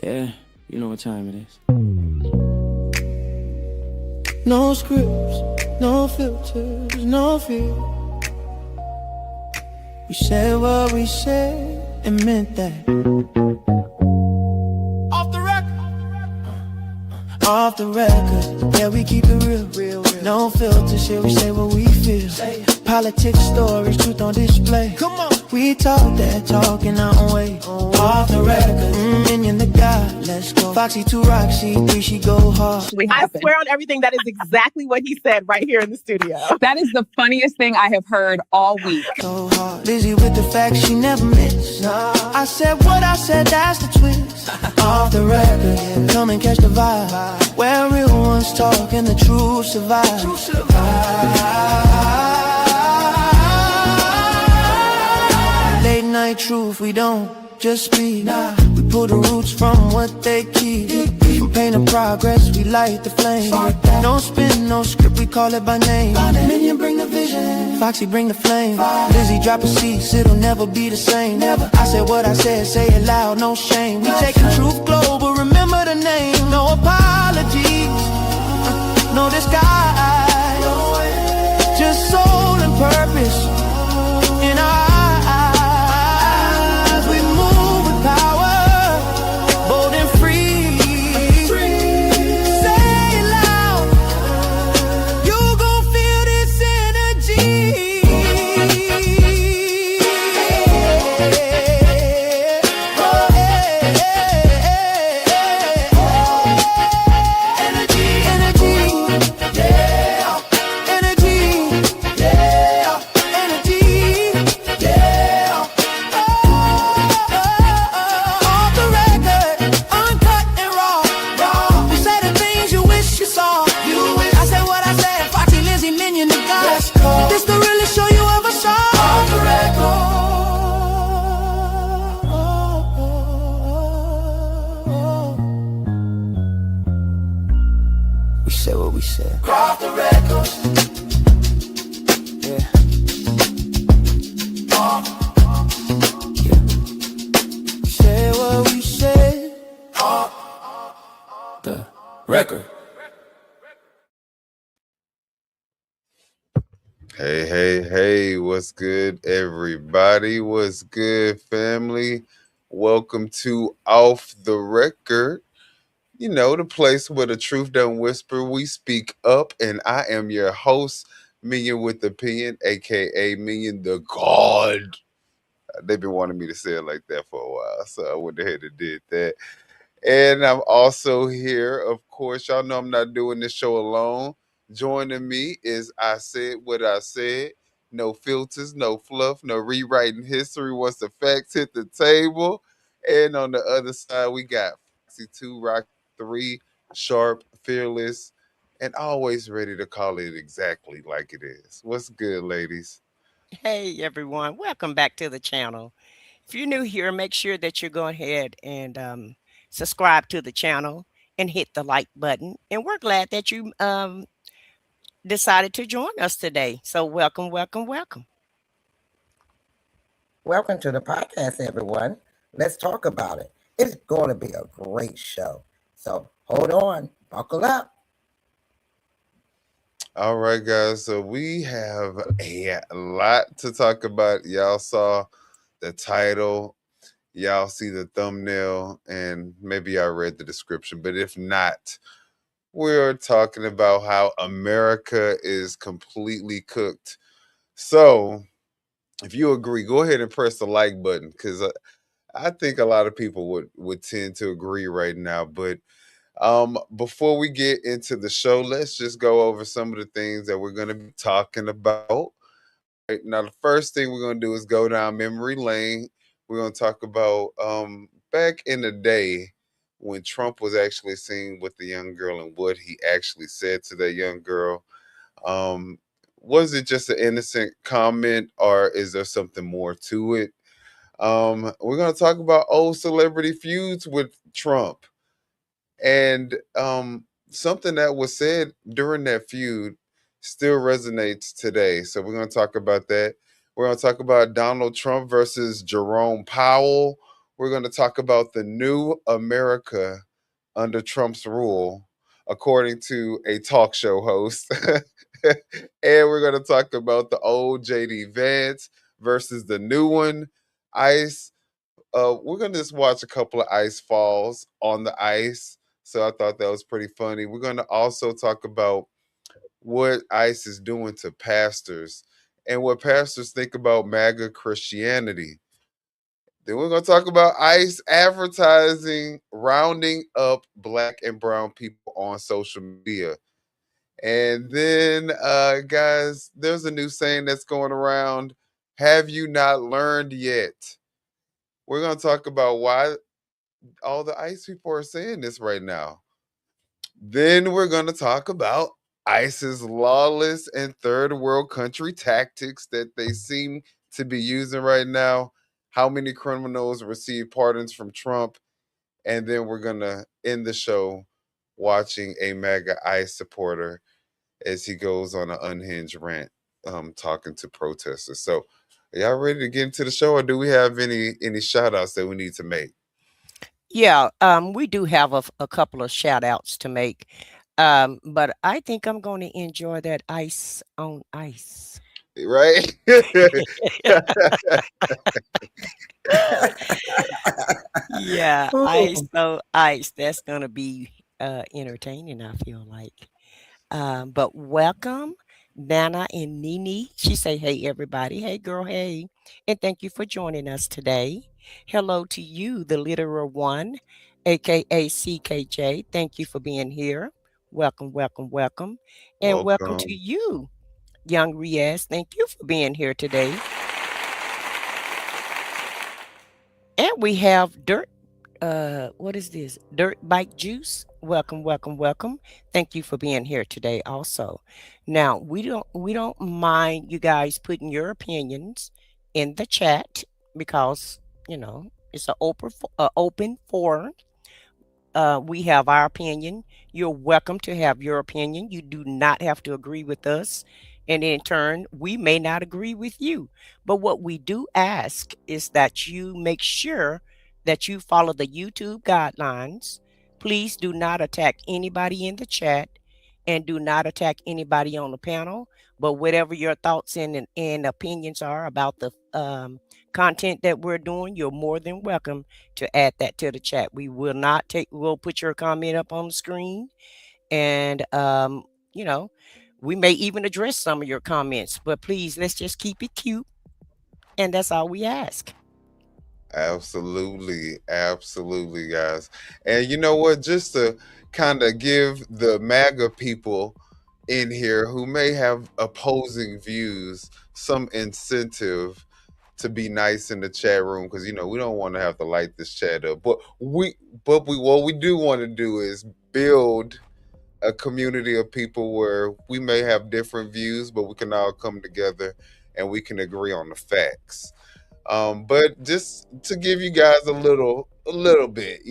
Yeah, you know what time it is. No scripts, no filters, no fear. We said what we said and meant that. Off the record. Off the record. Yeah, we keep it real. No filter shit, we say what we feel. Politics, stories, truth on display. Come on. We talk that talk in our own way. Off the record. Minion the God, let's go. Foxy 2 Roxy 3, she go hard. I swear on everything, that is exactly what he said right here in the studio. That is the funniest thing I have heard all week. So hard. Busy with the facts she never missed. I said what I said, that's the twist. Off the record, yeah. Come and catch the vibe. Where real ones talk and the truth survive. Late night truth, we don't just speak. We pull the roots from what they keep. From pain to progress, we light the flame. No spin, no script, we call it by name. Minion bring the vision, Foxy bring the flame. Lizzie drop a seat, it'll never be the same. I said what I said, say it loud, no shame. We taking truth global, remember the name. No apologies, no disguise. Just soul and purpose in our eyes. We move with power, bold and free. Say it loud, you gon' feel this energy. We said what we said. Off the record. Yeah. Yeah. We said what we said. Off the record. Hey, what's good, everybody? What's good, family? Welcome to Off the Record. You know, the place where the truth don't whisper, we speak up, and I am your host, Minion with the Pen, aka Minion the God. They've been wanting me to say it like that for a while, so I went ahead and did that. And I'm also here, of course, y'all know I'm not doing this show alone. Joining me is I Said What I Said. No filters, no fluff, no rewriting history once the facts hit the table. And on the other side, we got Foxy 2 Rock 3, sharp, fearless, and always ready to call it exactly like it is. What's good, ladies? Hey everyone, welcome back to the channel. If you're new here, make sure that you go ahead and subscribe to the channel and hit the like button. And we're glad that you decided to join us today. So welcome. Welcome to the podcast, everyone. Let's talk about it. It's going to be a great show. So hold on, buckle up. All right, guys. So we have a lot to talk about. Y'all saw the title, y'all see the thumbnail, and maybe y'all read the description. But if not, we're talking about how America is completely cooked. So if you agree, go ahead and press the like button, because I think a lot of people would tend to agree right now. But before we get into the show, let's just go over some of the things that we're going to be talking about. Right, now, the first thing we're going to do is go down memory lane. We're going to talk about back in the day when Trump was actually seen with the young girl and what he actually said to that young girl. Was it just an innocent comment, or is there something more to it? We're going to talk about old celebrity feuds with Trump. And something that was said during that feud still resonates today. So we're going to talk about that. We're going to talk about Donald Trump versus Jerome Powell. We're going to talk about the new America under Trump's rule, according to a talk show host. And we're going to talk about the old JD Vance versus the new one, ICE. We're going to just watch a couple of ice falls on the ice. So I thought that was pretty funny. We're going to also talk about what ICE is doing to pastors and what pastors think about MAGA Christianity. Then we're going to talk about ICE advertising, rounding up black and brown people on social media. And then, guys, there's a new saying that's going around. Have you not learned yet? We're going to talk about why all the ICE people are saying this right now. Then we're going to talk about ICE's lawless and third world country tactics that they seem to be using right now. How many criminals receive pardons from Trump? And then we're going to end the show watching a MAGA ICE supporter as he goes on an unhinged rant, talking to protesters. So, are y'all ready to get into the show, or do we have any shout outs that we need to make? Yeah, we do have a couple of shout outs to make. But I think I'm going to enjoy that ice on ice. Right? Yeah, ice Ooh, on ice. That's going to be entertaining, I feel like. But welcome, Nana and Nini. She say, "Hey, everybody. Hey, girl. Hey, and thank you for joining us today. Hello to you, the literal one, aka CKJ. Thank you for being here. Welcome, welcome, welcome, and welcome to Welcome. you, young Riaz. Thank you for being here today. And we have Dirt. What is this? Dirt Bike Juice. Welcome, welcome, welcome. Thank you for being here today also. Now, we don't mind you guys putting your opinions in the chat because, it's an open forum. We have our opinion. You're welcome to have your opinion. You do not have to agree with us. And in turn, we may not agree with you. But what we do ask is that you make sure that you follow the YouTube guidelines. Please do not attack anybody in the chat and do not attack anybody on the panel. But whatever your thoughts and opinions are about the content that we're doing, you're more than welcome to add that to the chat. We will not take, we'll put your comment up on the screen and, you know, we may even address some of your comments, but please, let's just keep it cute. And that's all we ask. Absolutely, absolutely, guys. And you know what? Just to kind of give the MAGA people in here who may have opposing views some incentive to be nice in the chat room, because we don't want to have to light this chat up. But we what we do want to do is build a community of people where we may have different views, but we can all come together and we can agree on the facts. But just to give you guys a little bit,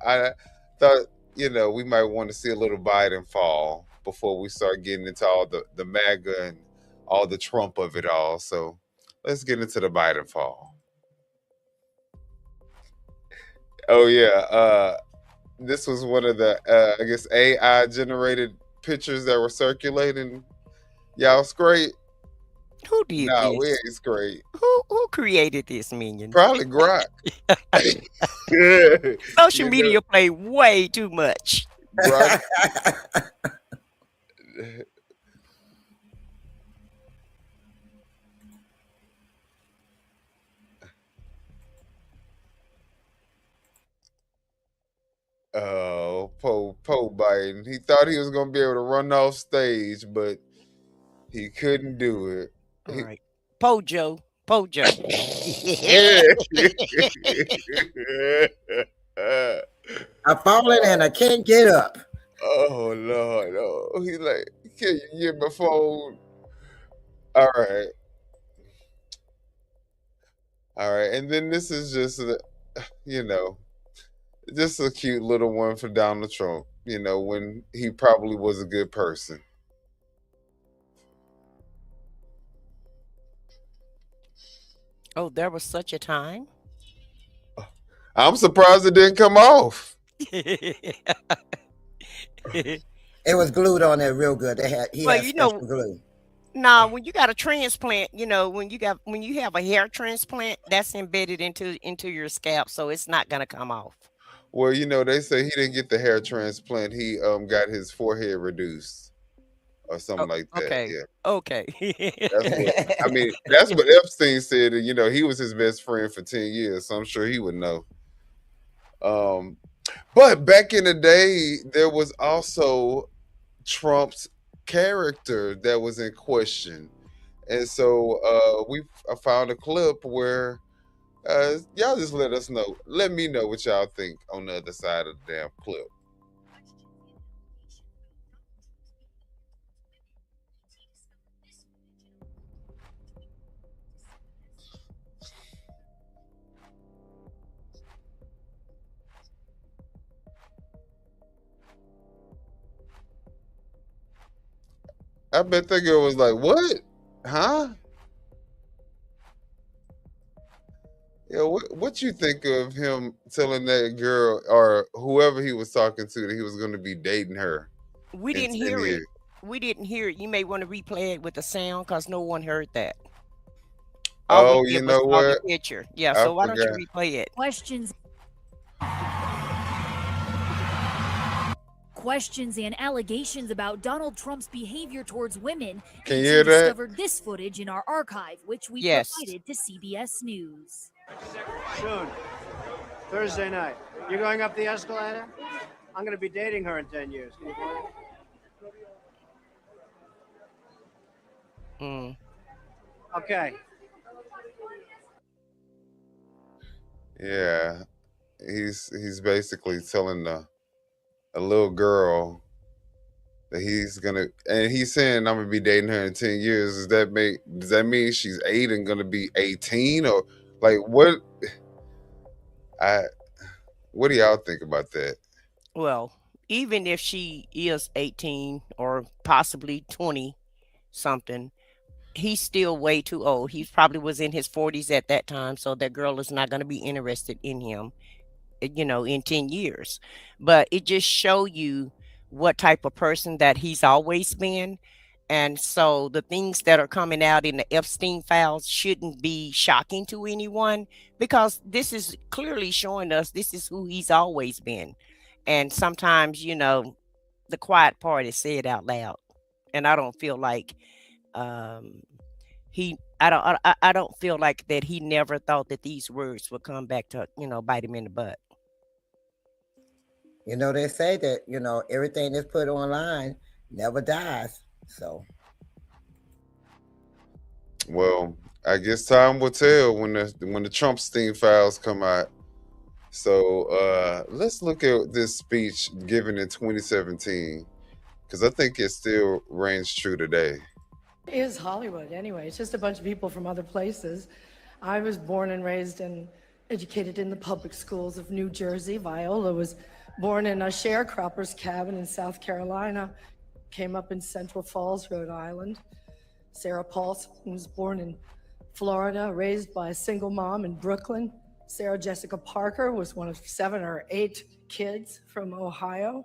I thought, we might want to see a little Biden fall before we start getting into all the MAGA and all the Trump of it all. So let's get into the Biden fall. Oh yeah, this was one of the I guess AI generated pictures that were circulating. Y'all straight? Who did No, we this? ain't straight. Who created this, minions? Probably Grok. Social you know, media play way too much. Grok. Poe Biden. He thought he was gonna be able to run off stage, but he couldn't do it. All right. Pojo. Pojo. I've fallen and I can't get up. Oh Lord, oh, he like, can you get my phone? All right, all right, and then this is just you know, just a cute little one for Donald Trump. When he probably was a good person. Oh, there was such a time. I'm surprised it didn't come off. It was glued on there real good. He Well, had special glue. now when you got a transplant, when you have a hair transplant, that's embedded into your scalp, so it's not gonna come off. Well, they say he didn't get the hair transplant. He got his forehead reduced or Oh, something like that. okay. Yeah. Okay. That's what I mean, that's what Epstein said, and he was his best friend for 10 years, so I'm sure he would know. But back in the day, there was also Trump's character that was in question. And so I found a clip where y'all just let me know what y'all think on the other side of the damn clip. I bet that girl was like, "What? Huh? Yeah, what you think of him telling that girl or whoever he was talking to that he was going to be dating her We in didn't 10 hear it. years?" We didn't hear it. You may want to replay it with the sound because no one heard that. All we Oh, you did was know saw the what? picture. Yeah, I so why don't you forgot. replay it? Questions and allegations about Donald Trump's behavior towards women. Can you HE hear that? discovered this footage in our archive, which we Yes. provided to CBS News. Soon. Thursday night. You're going up the escalator? I'm going to be dating her in 10 years. Can you believe it? Mm. Okay. Yeah, he's basically telling a little girl that he's saying I'm gonna be dating her in 10 years. Does that mean she's 8 and gonna be 18, or like I what do y'all think about that? Well, even if she is 18 or possibly 20 something, he's still way too old. He probably was in his 40s at that time, so that girl is not going to be interested in him, in 10 years. But it just show you what type of person that he's always been. And so the things that are coming out in the Epstein files shouldn't be shocking to anyone because this is clearly showing us this is who he's always been. And sometimes, the quiet part is said out loud. And I don't feel like um I don't feel like that he never thought that these words would come back to, bite him in the butt. They say that, everything that's put online never dies. So, Well, I guess time will tell when the Trumpstein files come out. So let's look at this speech given in 2017 because I think it still reigns true today. Is Hollywood anyway? It's just a bunch of people from other places. I was born and raised and educated in the public schools of New Jersey. Viola was born in a sharecropper's cabin in South Carolina, came up in Central Falls, Rhode Island. Sarah Paulson was born in Florida, raised by a single mom in Brooklyn. Sarah Jessica Parker was one of 7 or 8 kids from Ohio.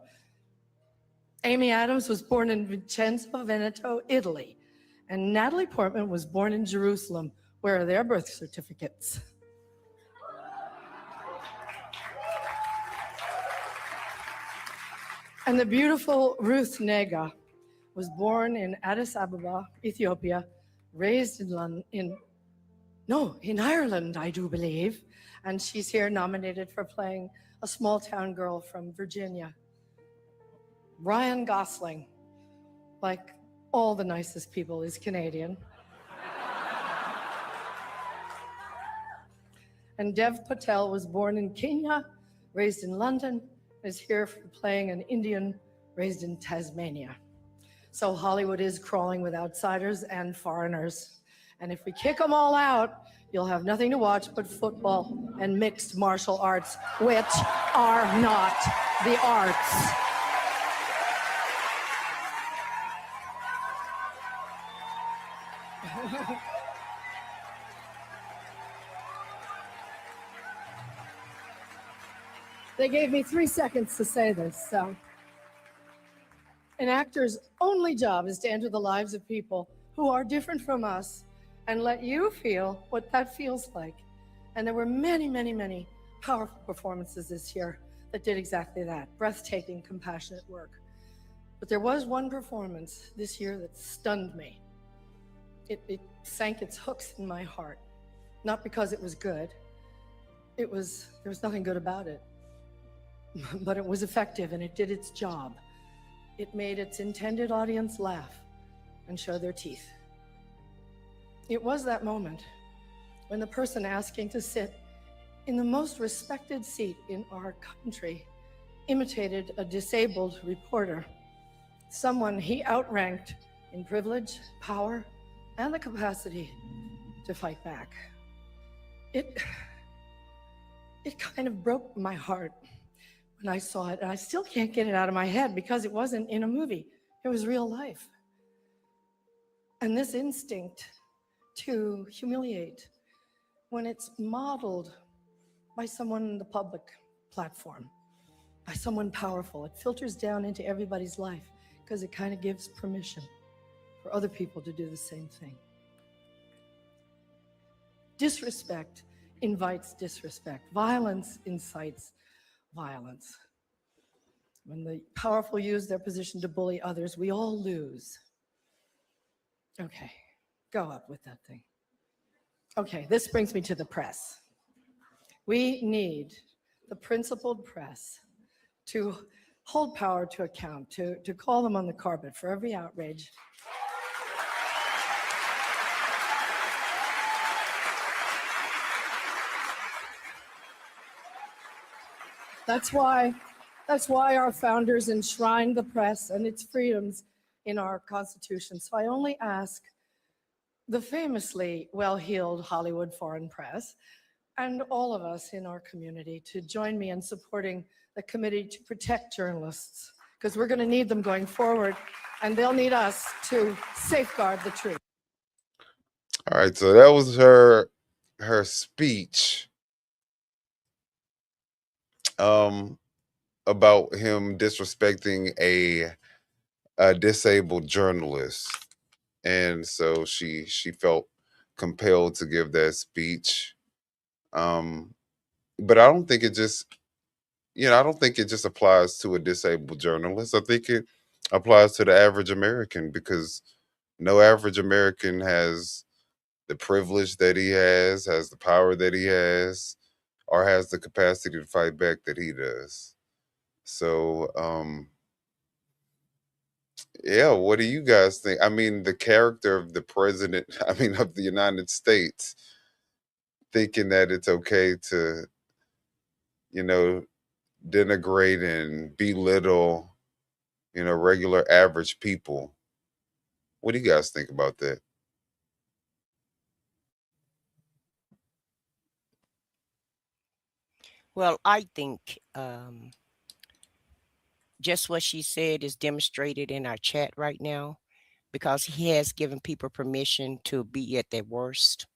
Amy Adams was born in Vicenza, Veneto, Italy. And Natalie Portman was born in Jerusalem. Where are their birth certificates? And the beautiful Ruth Nega was born in Addis Ababa, Ethiopia, raised in Ireland, I do believe. And she's here nominated for playing a small town girl from Virginia. Ryan Gosling, like all the nicest people, is Canadian. And Dev Patel was born in Kenya, raised in London, is here for playing an Indian raised in Tasmania. So Hollywood is crawling with outsiders and foreigners. And if we kick them all out, you'll have nothing to watch but football and mixed martial arts, which are not the arts. They gave me 3 seconds to say this, so. An actor's only job is to enter the lives of people who are different from us and let you feel what that feels like. And there were many, many, many powerful performances this year that did exactly that. Breathtaking, compassionate work. But there was one performance this year that stunned me. It sank its hooks in my heart. Not because it was good. There was nothing good about it. But it was effective and it did its job. It made its intended audience laugh and show their teeth. It was that moment when the person asking to sit in the most respected seat in our country imitated a disabled reporter, someone he outranked in privilege, power, and the capacity to fight back. It kind of broke my heart when I saw it, and I still can't get it out of my head because it wasn't in a movie. It was real life. And this instinct to humiliate, when it's modeled by someone in the public platform, by someone powerful, it filters down into everybody's life because it kind of gives permission for other people to do the same thing. Disrespect invites disrespect. Violence incites violence. When the powerful use their position to bully others, we all lose. Okay, go up with that thing. Okay, this brings me to the press. We need the principled press to hold power to account, to call them on the carpet for every outrage. That's why our founders enshrined the press and its freedoms in our Constitution. So I only ask the famously well-heeled Hollywood foreign press and all of us in our community to join me in supporting the Committee to Protect Journalists, because we're going to need them going forward, and they'll need us to safeguard the truth. All right, so that was her speech about him disrespecting a disabled journalist, and so she felt compelled to give that speech. But I don't think it just, I don't think it just applies to a disabled journalist. I think it applies to the average American, because no average American has the privilege that he has the power that he has, or has the capacity to fight back that he does. So, yeah, what do you guys think? I mean, the character of the president, of the United States, thinking that it's okay to, denigrate and belittle, regular average people. What do you guys think about that? Well, I think just what she said is demonstrated in our chat right now, because he has given people permission to be at their worst.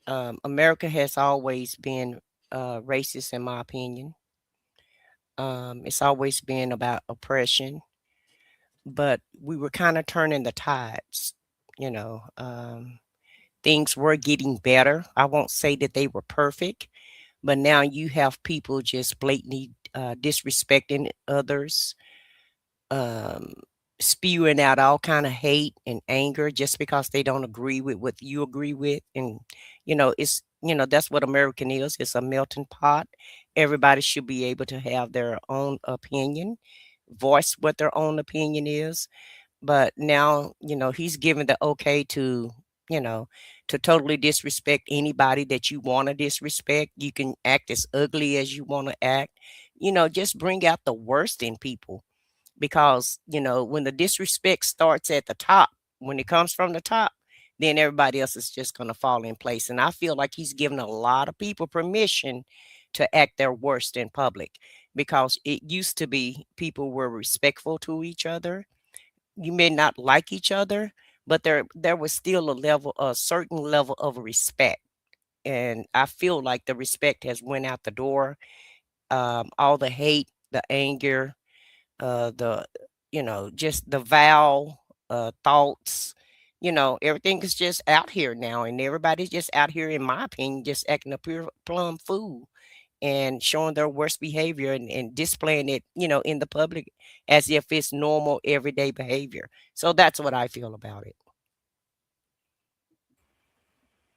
America has always been racist, in my opinion. It's always been about oppression, but we were kind of turning the tides, you know. Things were getting better. I won't say that they were perfect, but now you have people just blatantly disrespecting others, um, spewing out all kind of hate and anger just because they don't agree with what you agree with. And it's that's what American is. It's a melting pot. Everybody should be able to have their own opinion, voice what their own opinion is. But now he's given the okay to you know to totally disrespect anybody that you want to disrespect. You can act as ugly as you want to act. Just bring out the worst in people, because when the disrespect starts at the top, when it comes from the top, then everybody else is just going to fall in place. And I feel like he's given a lot of people permission to act their worst in public, because it used to be people were respectful to each other. You may not like each other, but there was still a certain level of respect. And I feel like the respect has went out the door. all the hate, the anger, the just the vile thoughts. Everything is just out here now, and everybody's just out here, in my opinion, just acting a pure plum fool and showing their worst behavior and displaying it, in the public as if it's normal everyday behavior. So that's what I feel about it.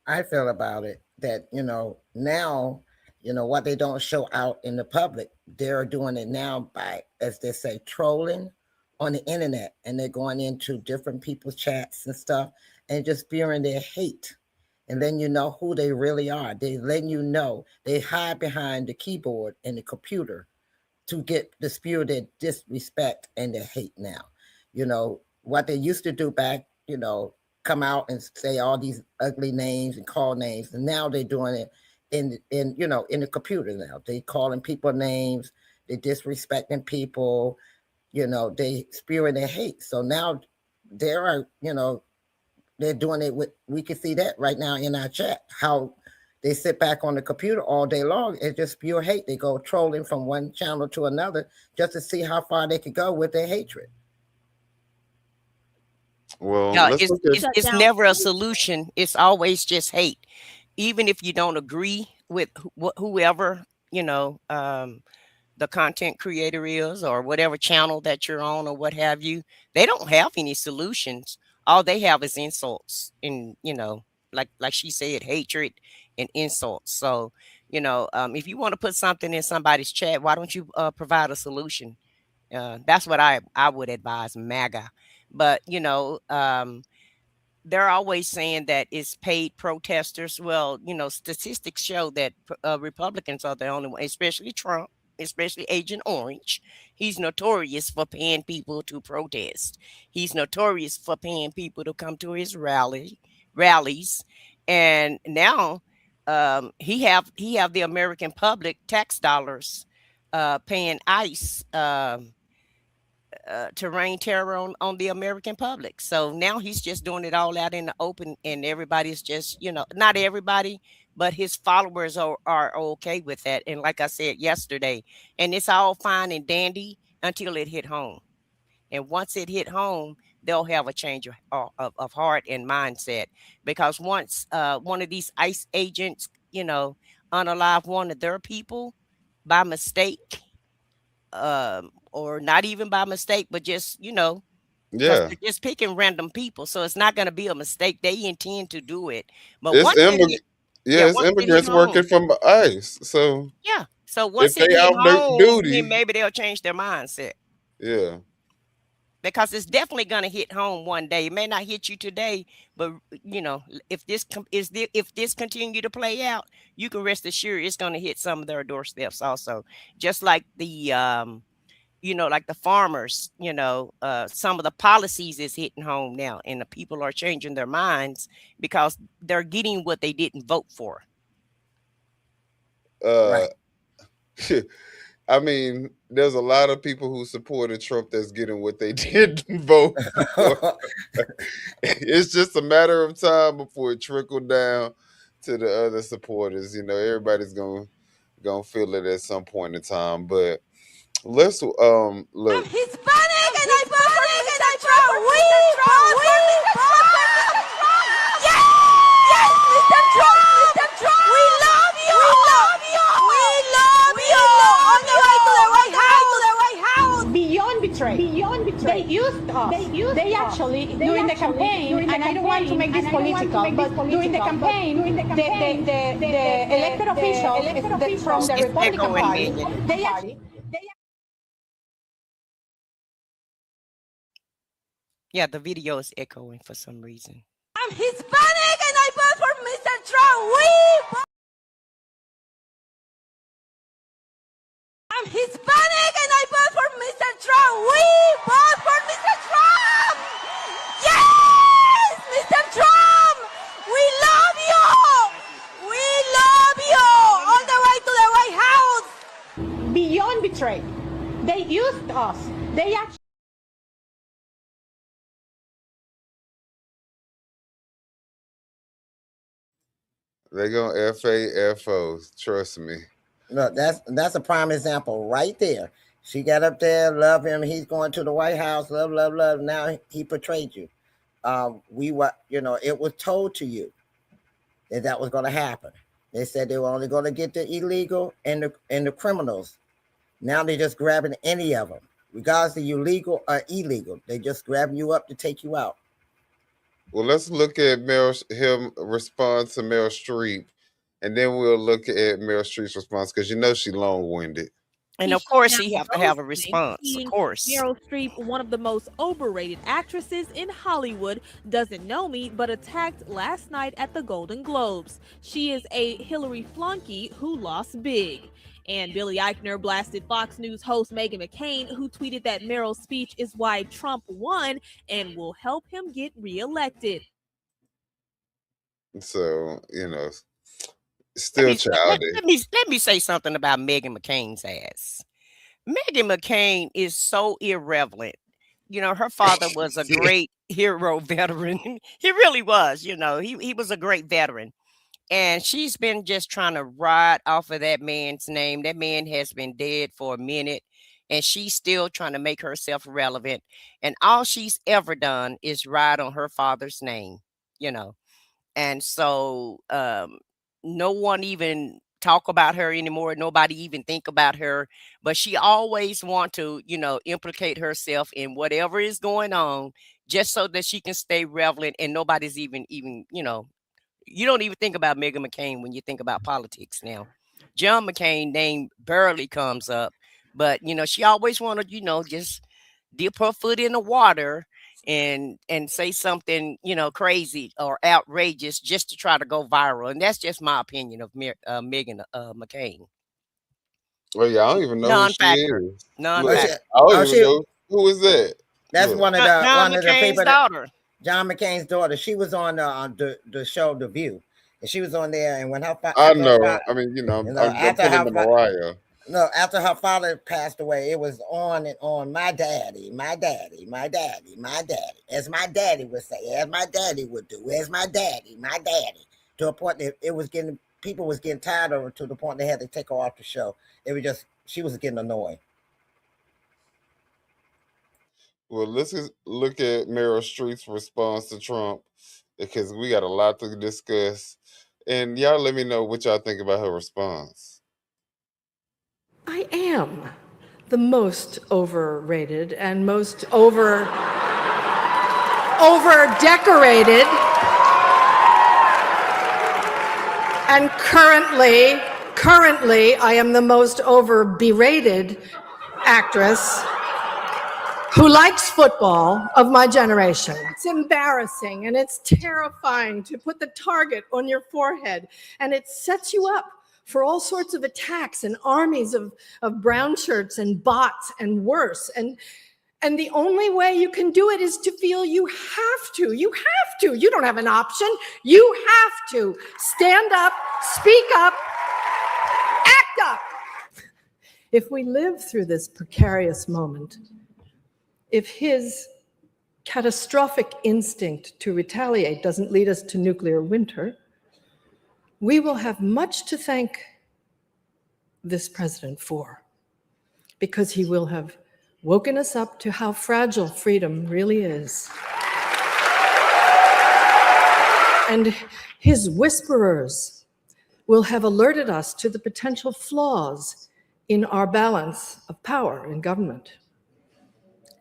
I feel about it that, now, what they don't show out in the public, they're doing it now by, as they say, trolling on the internet. And they're going into different people's chats and stuff and just spewing their hate. And then you know who they really are. They letting you know they hide behind the keyboard and the computer to get the spew their disrespect and their hate now. What they used to do back, come out and say all these ugly names and call names, and now they're doing it in the computer now. They calling people names, they disrespecting people, they spewing their hate. So now there are, they're doing it with, we can see that right now in our chat, how they sit back on the computer all day long and just spew hate. They go trolling from one channel to another just to see how far they could go with their hatred. Well, Yeah, let's look at it's never a solution. It's always just hate. Even if you don't agree with whoever, the content creator is, or whatever channel that you're on, or what have you, they don't have any solutions. All they have is insults and, like she said, hatred and insults. So, if you want to put something in somebody's chat, why don't you provide a solution? That's what I would advise MAGA. But, they're always saying that it's paid protesters. Well, statistics show that Republicans are the only one, especially Trump, especially Agent Orange. He's notorious for paying people to protest. He's notorious for paying people to come to his rallies. And now he have the American public tax dollars paying ICE to rain terror on the American public. So now he's just doing it all out in the open, and everybody's just, not everybody, but his followers are okay with that. And like I said yesterday, and it's all fine and dandy until it hit home. And once it hit home, they'll have a change of heart and mindset. Because once one of these ICE agents, unalive one of their people by mistake, or not even by mistake, but just, because yeah. they're just picking random people. So it's not going to be a mistake. They intend to do it. But It's once it hit, it's once it hit immigrants working home, from ICE. So yeah. So if once they it hit out home, then duty, maybe they'll change their mindset. yeah. Because it's definitely going to hit home one day. It may not hit you today, but if this continue to play out, you can rest assured it's going to hit some of their doorsteps also. Just like the like the farmers, some of the policies is hitting home now, and the people are changing their minds because they're getting what they didn't vote for. Right. I mean, there's a lot of people who supported Trump that's getting what they didn't vote for. It's just a matter of time before it trickled down to the other supporters. Everybody's gonna feel it at some point in time. But let's look. I'm Hispanic and I vote for Mr. Trump. We vote for Mr. Trump. Yes, yes, Mr. Trump. Mr. Trump. We love you. We love you. We love you. On the way to the White House. Beyond betray. Beyond betray. They used us. They actually, during the campaign, and I don't want to make this political, but during the campaign, the elected officials from the Republican Party, Yeah, the video is echoing for some reason. I'm Hispanic and I vote for Mr. Trump. I'm Hispanic and I vote for Mr. Trump. We vote for Mr. Trump. Yes, Mr. Trump. We love you. We love you. On the way to the White House. beyond betray. They used us. They actually. They're gonna FA FOs, trust me. Look, that's a prime example right there. She got up there, love him. He's going to the White House, love, love, love. Now he betrayed you. It was told to you that was going to happen. They said they were only going to get the illegal and the criminals. Now they're just grabbing any of them, regardless of you legal or illegal. They just grabbing you up to take you out. Well, let's look at him respond to Meryl Streep, and then we'll look at Meryl Streep's response because she's long-winded. And of course, he have to have a response. Of course. Meryl Streep, one of the most overrated actresses in Hollywood, doesn't know me, but attacked last night at the Golden Globes. She is a Hillary flunky who lost big. And Billy Eichner blasted Fox News host Meghan McCain, who tweeted that Meryl's speech is why Trump won and will help him get reelected. So, still childish. Let me say something about Meghan McCain's ass. Meghan McCain is so irrelevant. Her father was a great hero veteran. He really was, he was a great veteran. And she's been just trying to ride off of that man's name. That man has been dead for a minute, and she's still trying to make herself relevant. And all she's ever done is ride on her father's name, And so no one even talk about her anymore. Nobody even think about her. But she always want to, implicate herself in whatever is going on just so that she can stay relevant, and nobody's even you don't even think about Meghan McCain when you think about politics now. John McCain name barely comes up, but she always wanted, just dip her foot in the water and say something, crazy or outrageous just to try to go viral. And that's just my opinion of Meghan McCain. Well, yeah, I don't even know who she is. Non-factor. I don't even know who is that. That's one of the people daughter. John McCain's daughter. She was on the show The View, and she was on there. And when her I know. I mean, I'm pulling the Mariah. No, after her father passed away, it was on and on. My daddy, my daddy, my daddy, my daddy. As my daddy would say, as my daddy would do. As my daddy, my daddy. To a point that people was getting tired of her to the point they had to take her off the show. She was getting annoying. Well, let's just look at Meryl Streep's response to Trump because we got a lot to discuss. And y'all let me know what y'all think about her response. I am the most overrated and most over-decorated. And currently, I am the most over-berated actress who likes football of my generation. It's embarrassing and it's terrifying to put the target on your forehead, and it sets you up for all sorts of attacks and armies of brown shirts and bots and worse. And the only way you can do it is to feel you have to. You have to. You don't have an option. You have to stand up, speak up, act up. If we live through this precarious moment, if his catastrophic instinct to retaliate doesn't lead us to nuclear winter, we will have much to thank this president for, because he will have woken us up to how fragile freedom really is. And his whisperers will have alerted us to the potential flaws in our balance of power in government,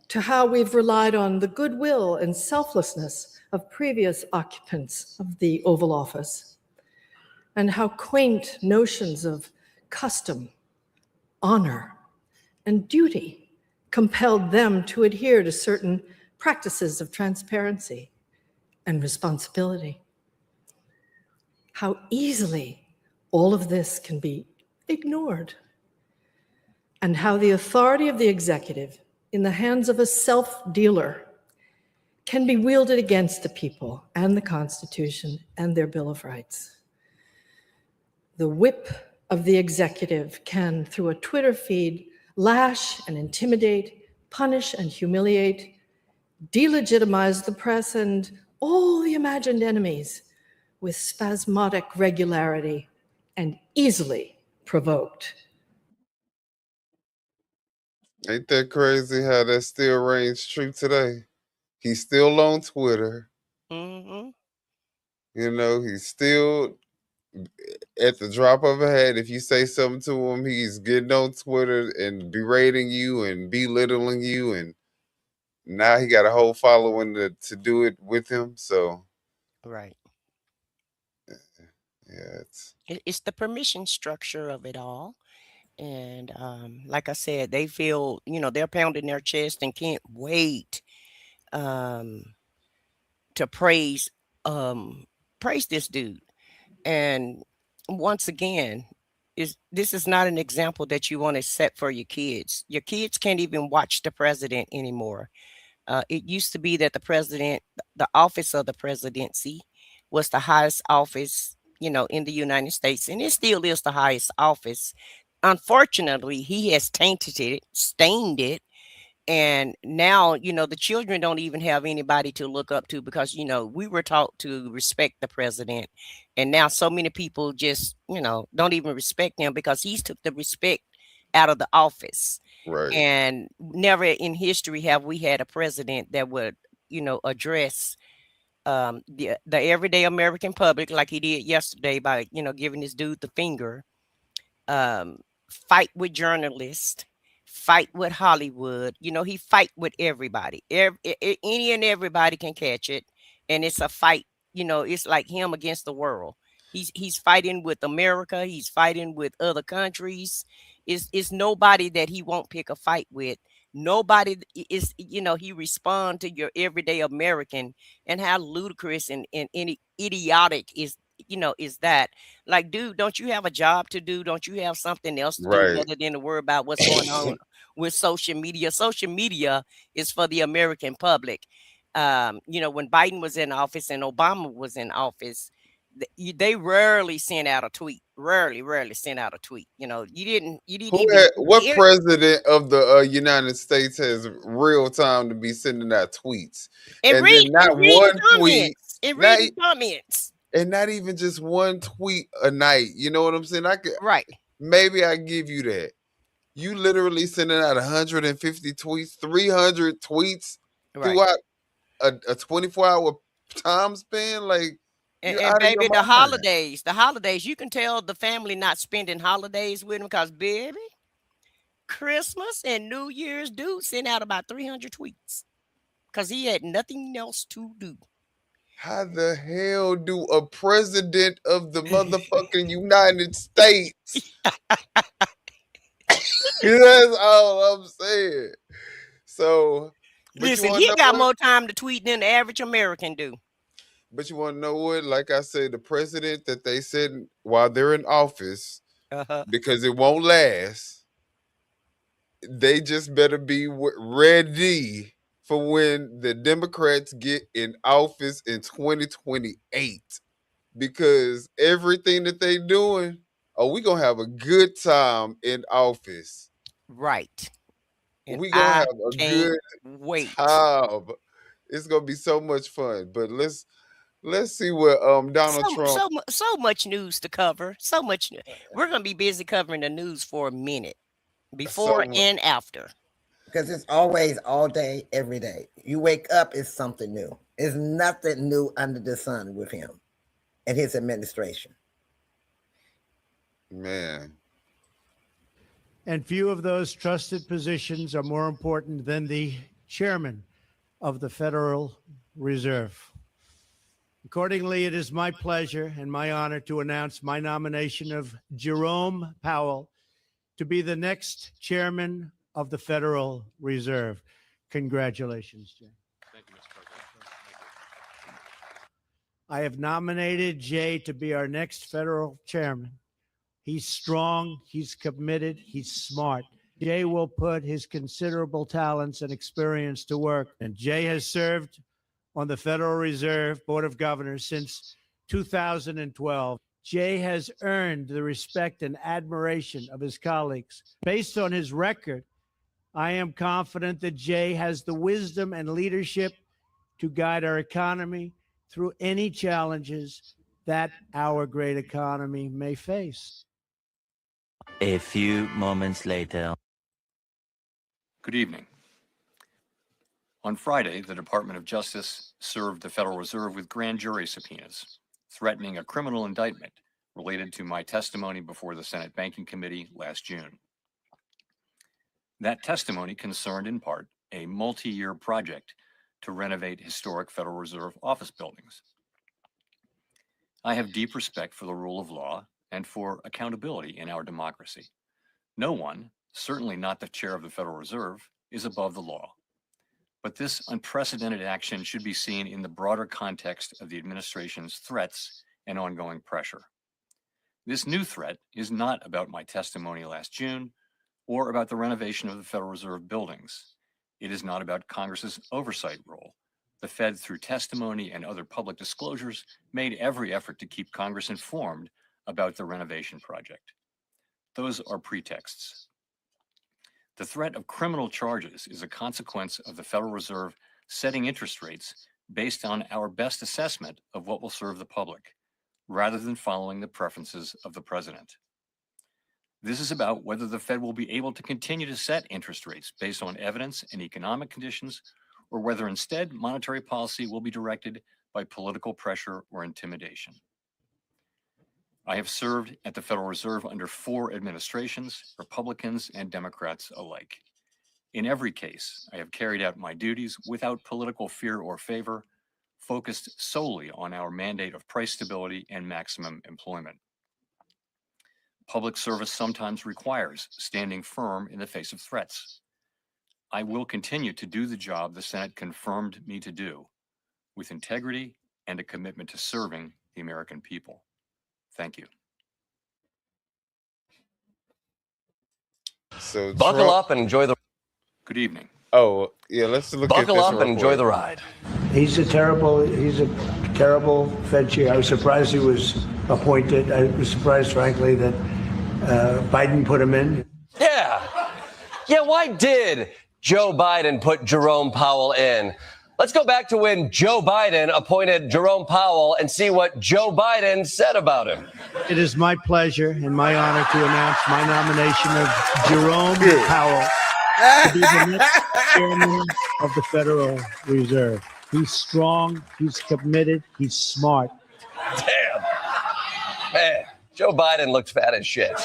to how we've relied on the goodwill and selflessness of previous occupants of the Oval Office, and how quaint notions of custom, honor, and duty compelled them to adhere to certain practices of transparency and responsibility. How easily all of this can be ignored, and how the authority of the executive in the hands of a self-dealer can be wielded against the people and the Constitution and their Bill of Rights. The whip of the executive can, through a Twitter feed, lash and intimidate, punish and humiliate, delegitimize the press and all the imagined enemies with spasmodic regularity and easily provoked. Ain't that crazy how that still reigns true today? He's still on Twitter. Mm-hmm. You know, he's still at the drop of a hat. If you say something to him, he's getting on Twitter and berating you and belittling you. And now he got a whole following to do it with him. So, Right. yeah, It's the permission structure of it all. And like I said, they feel, they're pounding their chest and can't wait um, to praise this dude. And once again, this is not an example that you want to set for your kids. Your kids can't even watch the president anymore. It used to be that the office of the presidency was the highest office, in the United States, and it still is the highest office. Unfortunately, he has tainted it, stained it, and now, the children don't even have anybody to look up to because, we were taught to respect the president. And now so many people just, don't even respect him because he's took the respect out of the office. right. And never in history have we had a president that would, address the everyday American public like he did yesterday by, giving this dude the finger. um, Fight with journalists, fight with Hollywood. He fight with everybody. Any and everybody can catch it, and it's a fight. It's like him against the world. He's fighting with America. He's fighting with other countries. It's nobody that he won't pick a fight with. Nobody is, he respond to your everyday American, and how ludicrous and any idiotic is that. Like, dude, don't you have a job to do? Don't you have something else to do Right. other than to worry about what's going on with social media? Social media is for the American public. When Biden was in office and Obama was in office, they rarely sent out a tweet. Rarely sent out a tweet. You didn't even What hear president of the United States has real time to be sending out tweets? and And then not reading one tweet, comments and not reading comments. and not even just one tweet a night. You know what I'm saying? Right, Maybe I give you that. You literally sending out 150 tweets, 300 tweets right. throughout a 24-hour time span. Like, And, you're and out of your baby, mind. the holidays, you can tell the family not spending holidays with him because, baby, Christmas and New Year's, dude sent out about 300 tweets because he had nothing else to do. How the hell do a president of the motherfucking United States? That's all I'm saying. So, but you Listen, want to he know got what? more time to tweet than the average American do. But you want to know what? Like I said, the president that they said while they're in office, Uh-huh. because it won't last, they just better be ready for when the Democrats get in office in 2028. Because everything that they doing, oh, we gonna have a good time in office. Right. And We gonna I have a can't good wait. time. It's gonna be so much fun. But let's see what Donald Trump. So much news to cover. So much. We're gonna be busy covering the news for a minute, before So and after. Because it's always all day, every day. You wake up, it's something new. There's nothing new under the sun with him and his administration. Man, and few of those trusted positions are more important than the chairman of the Federal Reserve. Accordingly, it is my pleasure and my honor to announce my nomination of Jerome Powell to be the next chairman of the Federal Reserve. Congratulations, Jay. Thank you, Mr. President. I have nominated Jay to be our next federal chairman. He's strong, he's committed, he's smart. Jay will put his considerable talents and experience to work. And Jay has served on the Federal Reserve Board of Governors since 2012. Jay has earned the respect and admiration of his colleagues. Based on his record, I am confident that Jay has the wisdom and leadership to guide our economy through any challenges that our great economy may face. A few moments later. Good evening. On Friday, the Department of Justice served the Federal Reserve with grand jury subpoenas, threatening a criminal indictment related to my testimony before the Senate Banking Committee last June. That testimony concerned in part a multi-year project to renovate historic Federal Reserve office buildings. I have deep respect for the rule of law and for accountability in our democracy. No one, certainly not the chair of the Federal Reserve, is above the law. But this unprecedented action should be seen in the broader context of the administration's threats and ongoing pressure. This new threat is not about my testimony last June or about the renovation of the Federal Reserve buildings. It is not about Congress's oversight role. The Fed, through testimony and other public disclosures, made every effort to keep Congress informed about the renovation project. Those are pretexts. The threat of criminal charges is a consequence of the Federal Reserve setting interest rates based on our best assessment of what will serve the public, rather than following the preferences of the president. This is about whether the Fed will be able to continue to set interest rates based on evidence and economic conditions, or whether instead monetary policy will be directed by political pressure or intimidation. I have served at the Federal Reserve under 4 administrations, Republicans and Democrats alike. In every case, I have carried out my duties without political fear or favor, focused solely on our mandate of price stability and maximum employment. Public service sometimes requires standing firm in the face of threats. I will continue to do the job the Senate confirmed me to do, with integrity and a commitment to serving the American people. Thank you. So Buckle up and enjoy the. Good evening. Oh, yeah, let's look at this. Buckle up real and enjoy quick. the ride. He's a terrible Fed chair. I was surprised he was appointed. I was surprised, frankly, that Biden put him in. Yeah. Why did Joe Biden put Jerome Powell in? Let's go back to when Joe Biden appointed Jerome Powell and see what Joe Biden said about him. It is my pleasure and my honor to announce my nomination of Jerome Powell to be the next chairman of the Federal Reserve. He's strong, he's committed, he's smart. Damn. Man, Joe Biden looks fat as shit.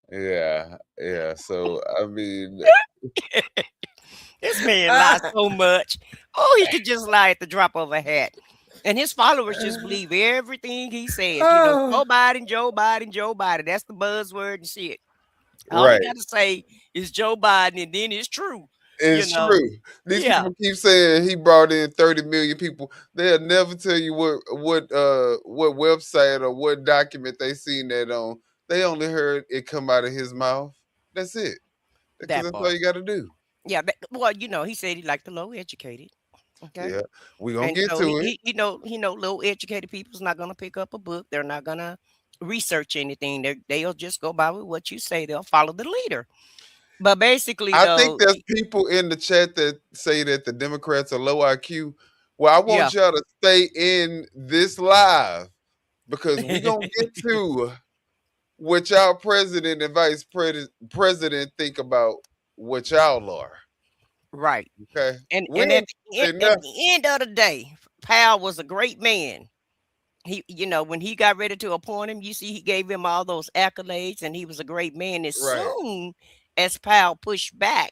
Yeah. So, I mean, this man lies so much. Oh, he could just lie at the drop of a hat. And his followers just believe everything he says. Joe Biden, Joe Biden, Joe Biden. That's the buzzword and shit. All you got to say is Joe Biden, and then it's true. It's true. These people keep saying he brought in 30 million people. They'll never tell you what website or what document they seen that on. They only heard it come out of his mouth. That's it. That's all you got to do. Yeah. Well, he said he liked the low educated. Okay. Yeah, we're gonna get to it. He know low educated people's not gonna pick up a book. They're not gonna research anything. They'll just go by with what you say. They'll follow the leader. But basically, I think there's people in the chat that say that the Democrats are low IQ. Well, I want y'all to stay in this live because we're gonna get to what y'all president and vice president think about what y'all are. Right. Okay. And at the end of the day, Powell was a great man. He, when he got ready to appoint him, you see, he gave him all those accolades, and he was a great man. As soon as Powell pushed back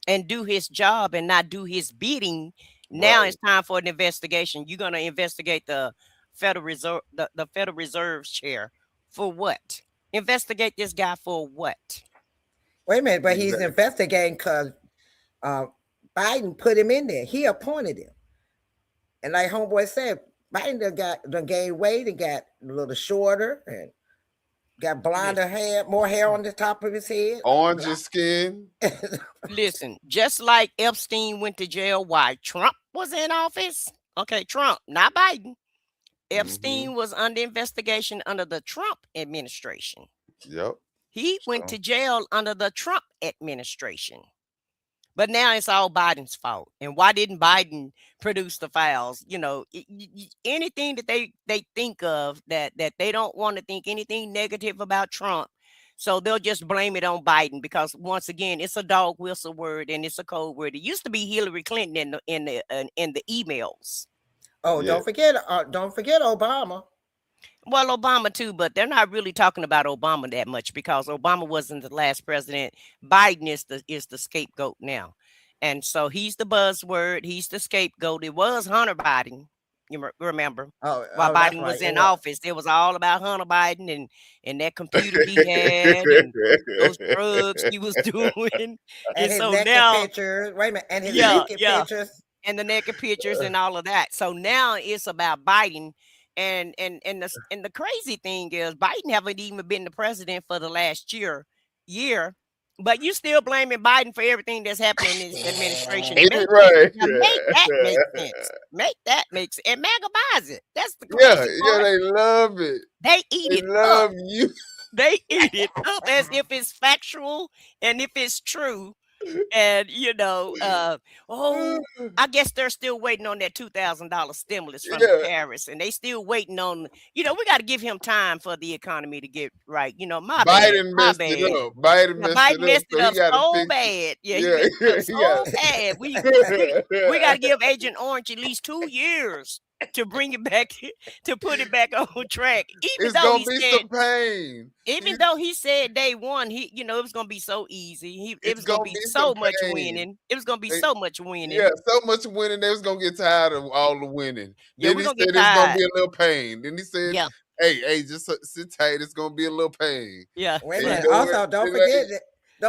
and do his job and not do his bidding, now it's time for an investigation. You're gonna investigate the Federal Reserve, the Federal Reserve's chair for what? Investigate this guy for what? Wait a minute, but he's investigating because Biden put him in there. He appointed him. And like homeboy said, Biden done gained weight and got a little shorter and got blonder hair, more hair on the top of his head. Orange skin. Listen, just like Epstein went to jail while Trump was in office. Okay, Trump, not Biden. Epstein was under investigation under the Trump administration. Yep. He went to jail under the Trump administration. But now it's all Biden's fault. And why didn't Biden produce the files? You know, anything that they think of that they don't want to think anything negative about Trump. So they'll just blame it on Biden because once again, it's a dog whistle word and it's a code word. It used to be Hillary Clinton in the emails. Oh, yeah. Don't forget Obama. Well, Obama too, but they're not really talking about Obama that much because Obama wasn't the last president. Biden is the scapegoat now. And so he's the buzzword. He's the scapegoat. It was Hunter Biden. You remember? While Biden was in office, it was all about Hunter Biden and that computer he had and those drugs he was doing. And his so naked now, pictures. Wait a minute. And his naked pictures. And the naked pictures and all of that. So now it's about Biden. And the crazy thing is Biden haven't even been the president for the last year, but you still blaming Biden for everything that's happening in his administration. Make that make sense. Make that make sense. And MAGA buys it. That's the crazy part. Yeah, they love it. They eat it love up. You. They eat it up as if it's factual and if it's true. And I guess they're still waiting on that $2,000 stimulus from Paris, and they still waiting on. We got to give him time for the economy to get right. Biden messed it up. Biden messed it up so bad. Yeah, he messed it up so bad. We got to give Agent Orange at least 2 years to bring it back, to put it back on track. It's gonna be some pain. Even though he said day one, it was gonna be so easy. It was gonna be so much winning. It was gonna be so much winning. Yeah, so much winning. They was gonna get tired of all the winning. Yeah, then he said it's gonna be a little pain. Then he said, "Hey, just sit tight. It's gonna be a little pain." Yeah. Wait a minute. Also, don't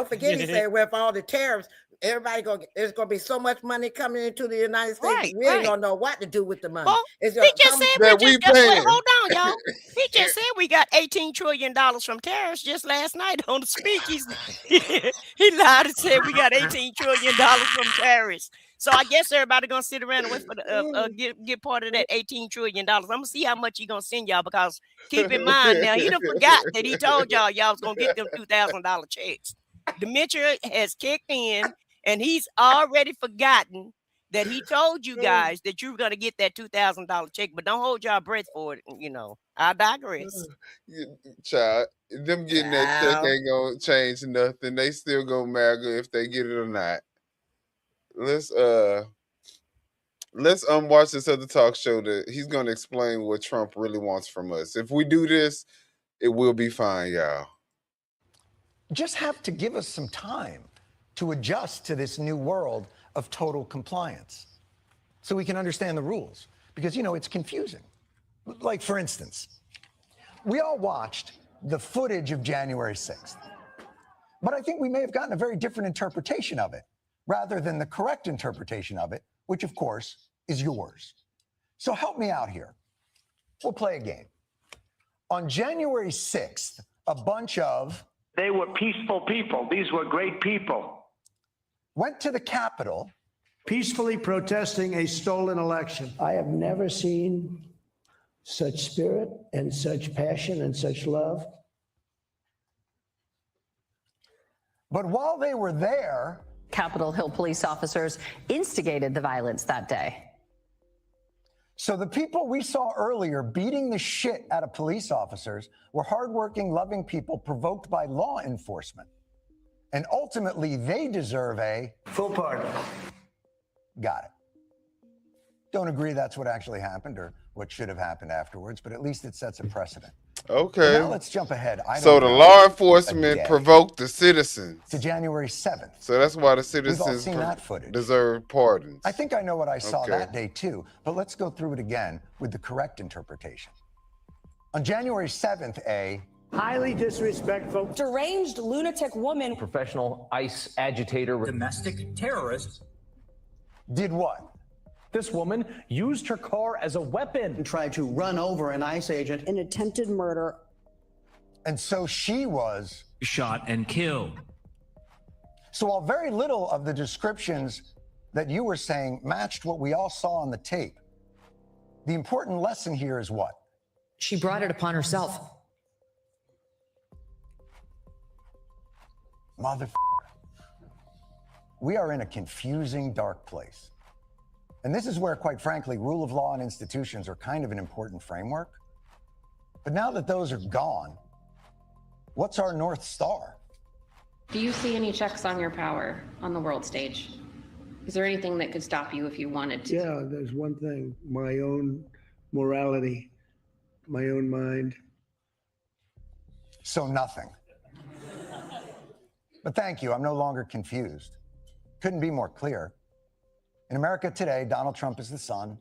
forget. He said with all the tariffs, there's gonna be so much money coming into the United States. We ain't gonna know what to do with the money. Well, he just said hold on, y'all. He just said we got $18 trillion from tariffs just last night on the speech. He lied and said we got $18 trillion from tariffs. So I guess everybody gonna sit around and wait for the get part of that $18 trillion. I'm gonna see how much he gonna send y'all because keep in mind now, he done forgot that he told y'all was gonna get them $2,000 checks. Dementia has kicked in. And he's already forgotten that he told you guys that you were going to get that $2,000 check, but don't hold your breath for it. I digress. Child, them getting that check ain't going to change nothing. They still go MAGA if they get it or not. Let's watch this other talk show that he's going to explain what Trump really wants from us. If we do this, it will be fine, y'all. Just have to give us some time to adjust to this new world of total compliance so we can understand the rules because, it's confusing. Like, for instance, we all watched the footage of January 6th, but I think we may have gotten a very different interpretation of it rather than the correct interpretation of it, which, of course, is yours. So help me out here. We'll play a game. On January 6th, a bunch of... They were peaceful people. These were great people. Went to the Capitol. Peacefully protesting a stolen election. I have never seen such spirit and such passion and such love. But while they were there, Capitol Hill police officers instigated the violence that day. So the people we saw earlier beating the shit out of police officers were hardworking, loving people provoked by law enforcement. And ultimately, they deserve a full pardon. Got it. Don't agree that's what actually happened or what should have happened afterwards, but at least it sets a precedent. Okay. Now let's jump ahead. So the law enforcement provoked the citizens to January 7th. So that's why the citizens We've all seen that footage. Deserve pardons. I think I know what I saw that day too, but let's go through it again with the correct interpretation. On January 7th, a highly disrespectful, deranged lunatic woman, professional ICE agitator, domestic terrorist, did what? This woman used her car as a weapon and tried to run over an ICE agent in attempted murder. And so she was shot and killed. So while very little of the descriptions that you were saying matched what we all saw on the tape, the important lesson here is what? She brought it upon herself. Mother. We are in a confusing, dark place. And this is where, quite frankly, rule of law and institutions are kind of an important framework. But now that those are gone, what's our North Star? Do you see any checks on your power on the world stage? Is there anything that could stop you if you wanted to? Yeah, there's one thing, my own morality, my own mind. So nothing. But thank you, I'm no longer confused. Couldn't be more clear. In America today, Donald Trump is the sun,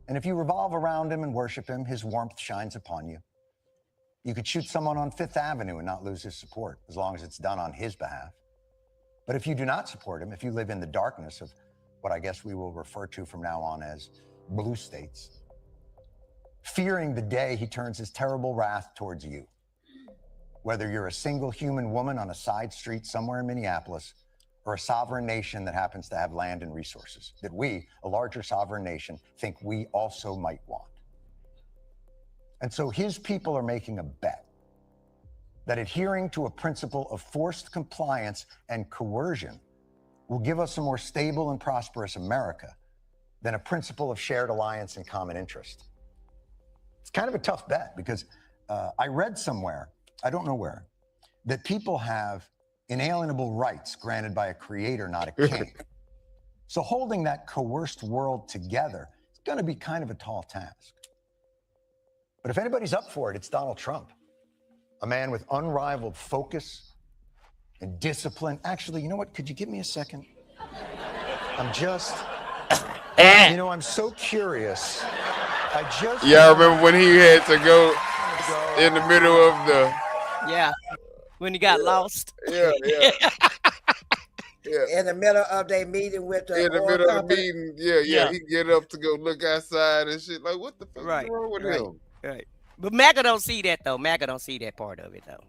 and if you revolve around him and worship him, his warmth shines upon you. You could shoot someone on Fifth Avenue and not lose his support, as long as it's done on his behalf. But if you do not support him, if you live in the darkness of what I guess we will refer to from now on as blue states, fearing the day he turns his terrible wrath towards you, whether you're a single human woman on a side street somewhere in Minneapolis, or a sovereign nation that happens to have land and resources that we, a larger sovereign nation, think we also might want. And so his people are making a bet that adhering to a principle of forced compliance and coercion will give us a more stable and prosperous America than a principle of shared alliance and common interest. It's kind of a tough bet because I read somewhere, I don't know where, that people have inalienable rights granted by a creator, not a king. So holding that coerced world together is going to be kind of a tall task. But if anybody's up for it, it's Donald Trump, a man with unrivaled focus and discipline. Actually, you know what? Could you give me a second? I'm just, I'm so curious. Yeah, I remember when he had to go in the middle of the... Yeah, when he got lost. Yeah. In the middle of their meeting with the in the oil middle of the company. meeting, he get up to go look outside and shit. Like, what the fuck is wrong with him? Right. But MAGA don't see that though. MAGA don't see that part of it though.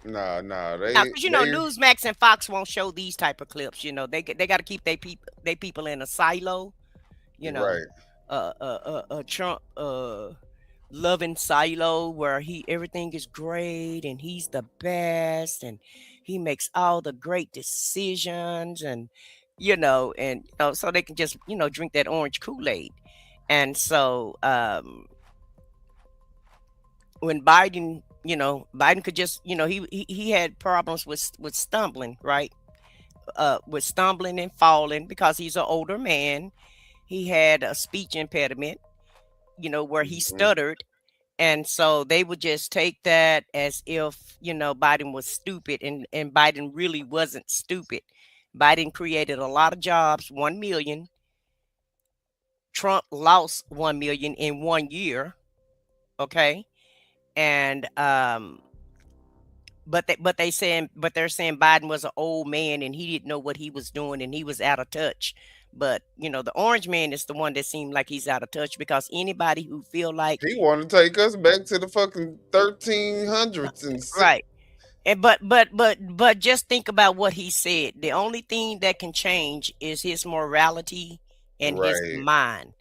Nah. Because Newsmax and Fox won't show these type of clips. They got to keep they people in a silo. Right. A Trump loving silo where everything is great and he's the best and he makes all the great decisions and so they can just drink that orange Kool-Aid. And so when Biden could just he had problems with stumbling, right? With stumbling and falling because he's an older man. He had a speech impediment, where he stuttered. And so they would just take that as if, Biden was stupid and Biden really wasn't stupid. Biden created a lot of jobs, 1 million. Trump lost 1 million in 1 year. Okay. And, but they're saying Biden was an old man and he didn't know what he was doing and he was out of touch. But the orange man is the one that seemed like he's out of touch because anybody who feel like he want to take us back to the fucking 1300s and right. And but just think about what he said. The only thing that can change is his morality and his mind.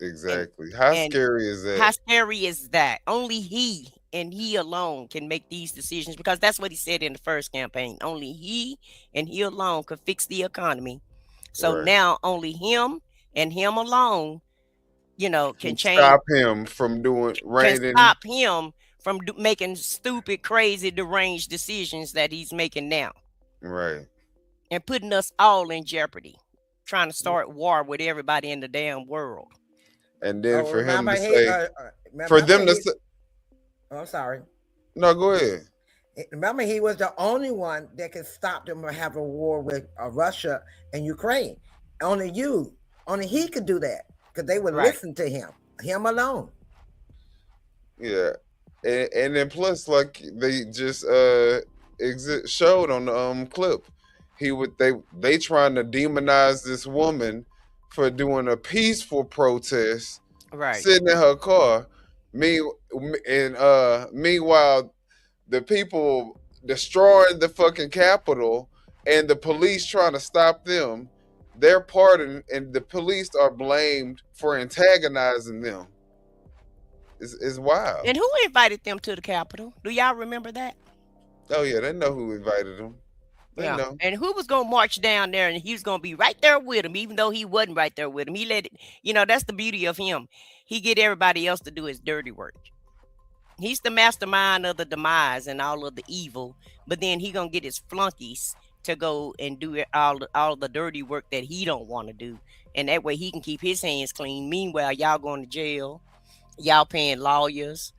Exactly. How scary is that? How scary is that? Only he and he alone can make these decisions because that's what he said in the first campaign. Only he and he alone could fix the economy. So now only him and him alone, can change. Stop him from stop him from making stupid, crazy, deranged decisions that he's making now. Right. And putting us all in jeopardy, trying to start war with everybody in the damn world. And then for him to say, for them to say, I'm sorry. No, go ahead. Remember, he was the only one that could stop them from having a war with Russia and Ukraine. Only he could do that because they would listen to him alone. Yeah, and then plus, like they just showed on the clip, they trying to demonize this woman for doing a peaceful protest, sitting in her car. Meanwhile, the people destroying the fucking Capitol and the police trying to stop them, they're pardoned and the police are blamed for antagonizing them. It's wild. And who invited them to the Capitol? Do y'all remember that? Oh yeah, they know who invited them. Yeah. know. And who was gonna march down there and he was gonna be right there with him, even though he wasn't right there with him. He let it, that's the beauty of him. He get everybody else to do his dirty work. He's the mastermind of the demise and all of the evil, but then he gonna get his flunkies to go and do all the dirty work that he don't want to do. And that way he can keep his hands clean. Meanwhile, y'all going to jail, y'all paying lawyers.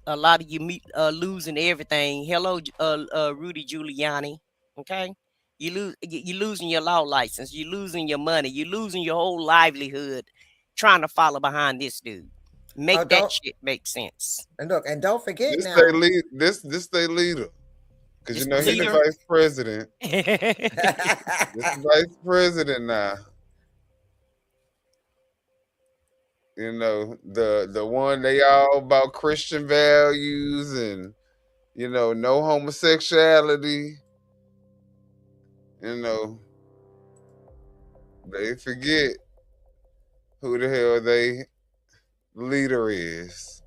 A lot of you losing everything. Hello, Rudy Giuliani. Okay, you losing your law license. You losing your money. You losing your whole livelihood trying to follow behind this dude. Make that shit make sense. And look, and don't forget This now. This they leader, because This he's the vice president. This the vice president now. The one they all about Christian values and no homosexuality. They forget who the hell they leader is.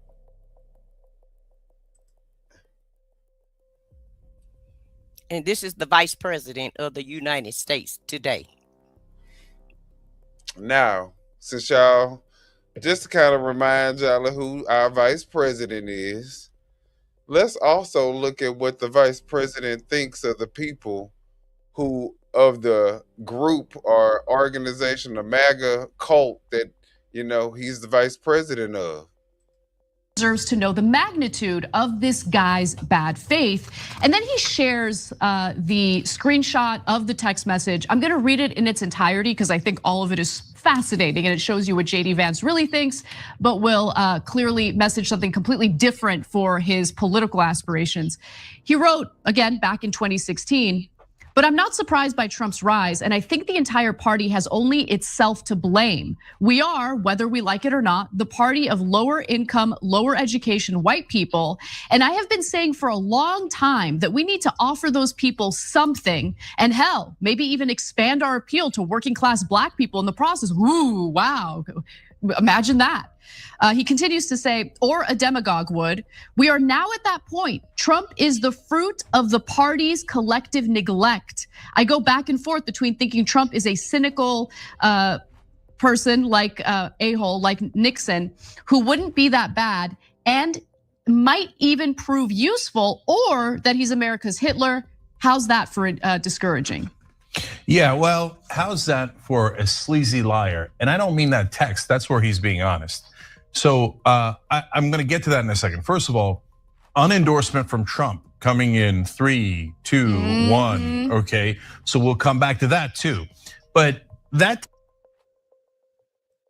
And this is the vice president of the United States today. Now, since y'all, just to kind of remind y'all of who our vice president is, let's also look at what the vice president thinks of the people who of the group or organization, the MAGA cult that he's the vice president of. Deserves to know the magnitude of this guy's bad faith. And then he shares the screenshot of the text message. I'm gonna read it in its entirety because I think all of it is fascinating and it shows you what JD Vance really thinks, but will clearly message something completely different for his political aspirations. He wrote, again, back in 2016, "But I'm not surprised by Trump's rise, and I think the entire party has only itself to blame. We are, whether we like it or not, the party of lower income, lower education white people, and I have been saying for a long time that we need to offer those people something, and hell, maybe even expand our appeal to working class black people in the process." Ooh, wow, imagine that. He continues to say, or a demagogue would, "We are now at that point. Trump is the fruit of the party's collective neglect. I go back and forth between thinking Trump is a cynical person like a-hole, like Nixon, who wouldn't be that bad and might even prove useful, or that he's America's Hitler. How's that for discouraging?" Yeah, well, how's that for a sleazy liar? And I don't mean that text, that's where he's being honest. So I'm gonna get to that in a second. First of all, unendorsement from Trump coming in 3, 2, 1, okay? So we'll come back to that too. But that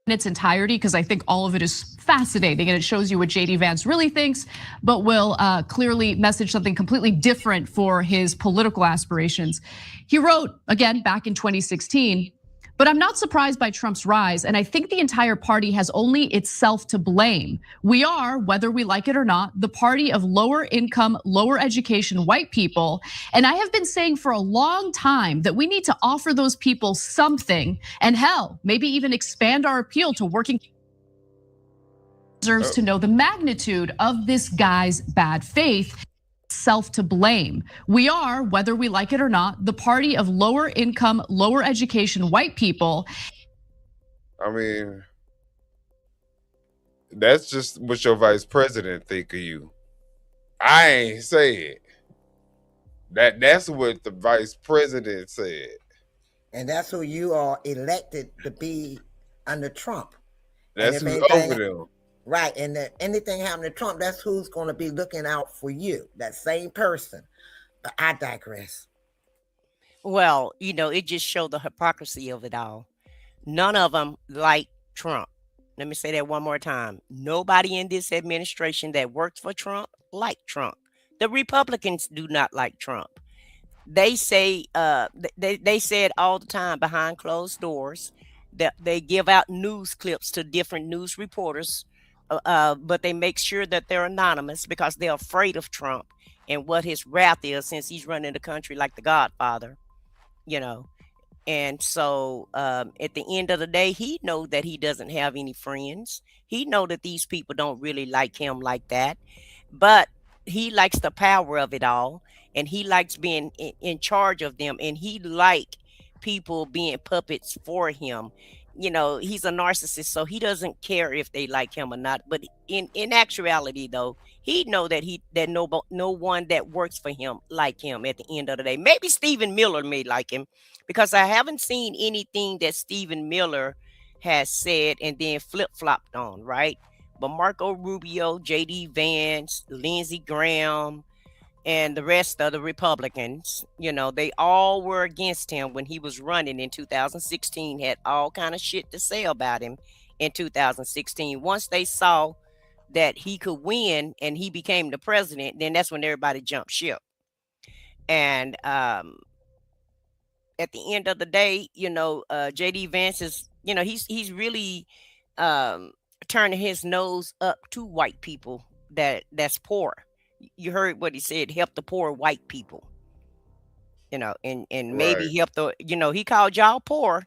in its entirety because I think all of it is fascinating and it shows you what JD Vance really thinks, but will clearly message something completely different for his political aspirations. He wrote, again, back in 2016, "But I'm not surprised by Trump's rise, and I think the entire party has only itself to blame. We are, whether we like it or not, the party of lower income, lower education white people, and I have been saying for a long time that we need to offer those people something, and hell, maybe even expand our appeal to working." Deserves to know the magnitude of this guy's bad faith. Self to blame. We are, whether we like it or not, the party of lower income, lower education white people. I mean, that's just what your vice president think of you. I ain't say it. That's what the vice president said. And that's who you are elected to be under Trump. That's who's over them. Right, and that anything happening to Trump, that's who's going to be looking out for you, that same person. But I digress. Well, it just showed the hypocrisy of it all. None of them like Trump. Let me say that one more time. Nobody in this administration that works for Trump like Trump. The Republicans do not like Trump. They say they said all the time behind closed doors that they give out news clips to different news reporters. But they make sure that they're anonymous because they're afraid of Trump and what his wrath is, since he's running the country like the Godfather, And so at the end of the day, he know that he doesn't have any friends. He know that these people don't really like him like that, but he likes the power of it all. and he likes being in charge of them, and he like people being puppets for him. You know, he's a narcissist, so he doesn't care if they like him or not. But in actuality, though, he know that no one that works for him like him at the end of the day. Maybe Stephen Miller may like him, because I haven't seen anything that Stephen Miller has said and then flip-flopped on, right? But Marco Rubio, JD Vance, Lindsey Graham, and the rest of the Republicans, you know, they all were against him when he was running in 2016, had all kind of shit to say about him in 2016. Once they saw that he could win and he became the president, then that's when everybody jumped ship. And at the end of the day, you know, JD Vance is, you know, he's really turning his nose up to white people that's poor. You heard what he said, help the poor white people, you know, and maybe help the, you know, he called y'all poor,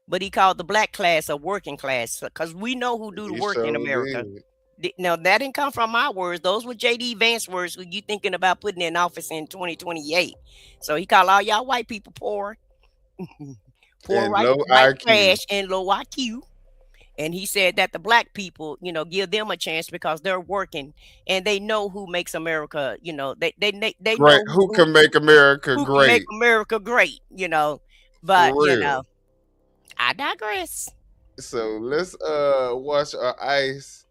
but he called the black class a working class, because we know who do the work in America. Now, that didn't come from my words. Those were JD Vance words, who you thinking about putting in office in 2028. So he called all y'all white people poor, poor, white trash, and low IQ. And he said that the black people, you know, give them a chance because they're working and they know who makes America, you know, they know who can make America who great. can make America great, you know. But, you know, I digress. So let's watch our ICE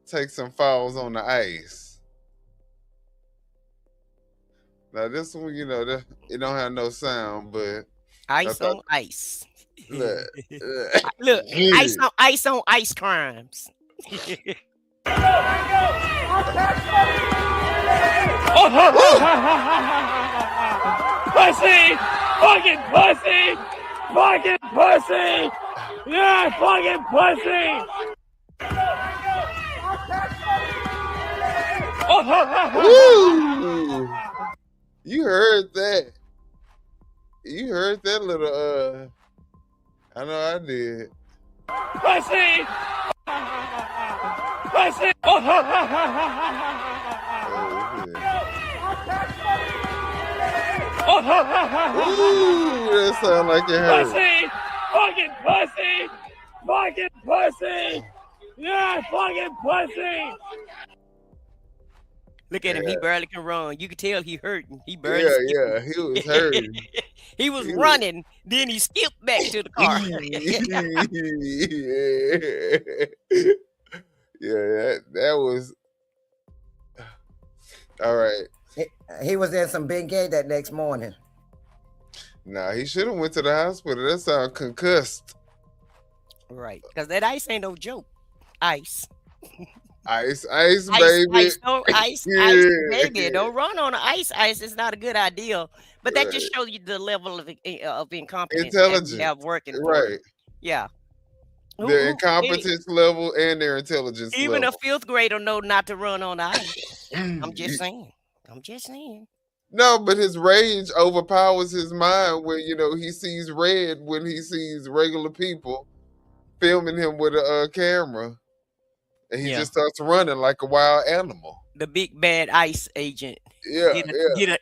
take some fouls on the ice. Now this one, you know, it don't have no sound, but ice on ice. Look, look, ice on ice crimes. Pussy! Fucking pussy! Fucking pussy! Yeah, fucking pussy! Woo! You heard that? You heard that little I know I did. Pussy! Pussy! Ooh, that sound like it hurt. Pussy! Fucking pussy! Fucking pussy! Yeah, fucking pussy! Look at him, he barely can run. You can tell he hurting. He barely he was hurting. He was running, then he skipped back to the car. That was all right. He was in some big gay that next morning. Nah, he should have went to the hospital. That sound concussed. Right, because that ice ain't no joke. Ice. Ice, baby. Ice, baby. Don't run on the ice. Ice is not a good idea. But that just shows you the level of incompetence that you have working for you. Yeah. Their incompetence level and their intelligence even level. A fifth grader know not to run on the ice. I'm just saying. No, but his rage overpowers his mind when, you know, he sees red when he sees regular people filming him with a camera. And he just starts running like a wild animal. The big bad ICE agent. Yeah,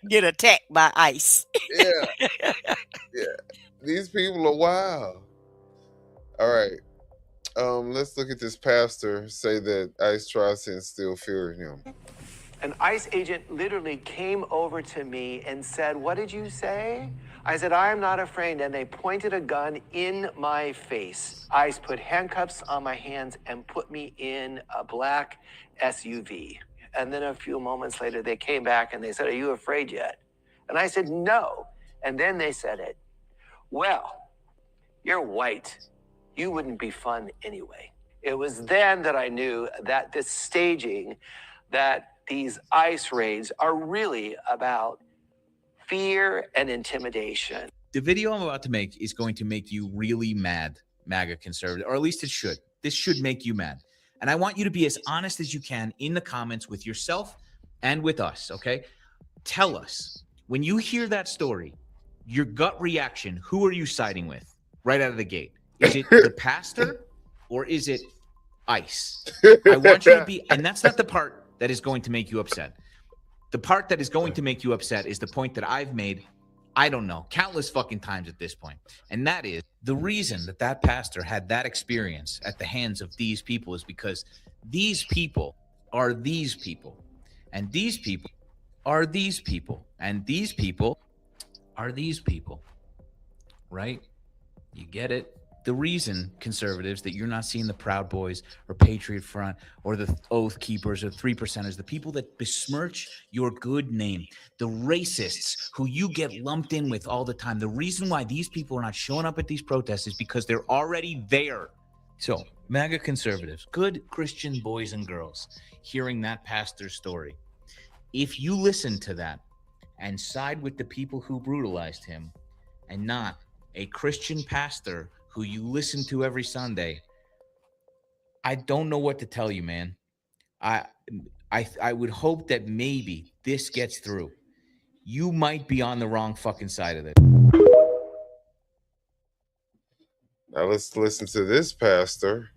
get attacked by ICE. Yeah. These people are wild. All right. Let's look at this pastor say that ICE tries to instill fear in him. An ICE agent literally came over to me and said, "What did you say?" I said, "I am not afraid," and they pointed a gun in my face. ICE put handcuffs on my hands and put me in a black SUV. And then a few moments later, they came back and they said, "Are you afraid yet?" And I said, "No." And then they said it. "Well, you're white. You wouldn't be fun anyway." It was then that I knew that this staging, that these ICE raids are really about fear and intimidation. The video I'm about to make is going to make you really mad, MAGA conservative, or at least it should. This should make you mad. And I want you to be as honest as you can in the comments with yourself and with us, okay? Tell us, when you hear that story, your gut reaction, who are you siding with right out of the gate? Is it the pastor or is it ICE? I want you to be, and that's not the part that is going to make you upset. The part that is going to make you upset is the point that I've made, I don't know, countless fucking times at this point. And that is the reason that that pastor had that experience at the hands of these people is because these people are these people. And these people are these people. And these people are these people. Right? You get it? The reason, conservatives, that you're not seeing the Proud Boys or Patriot Front or the Oath Keepers or 3%ers, the people that besmirch your good name, the racists who you get lumped in with all the time, the reason why these people are not showing up at these protests is because they're already there. So, MAGA conservatives, good Christian boys and girls, hearing that pastor's story, if you listen to that and side with the people who brutalized him and not a Christian pastor who you listen to every Sunday, I don't know what to tell you, man. I would hope that maybe this gets through. You might be on the wrong fucking side of it. Now let's listen to this pastor.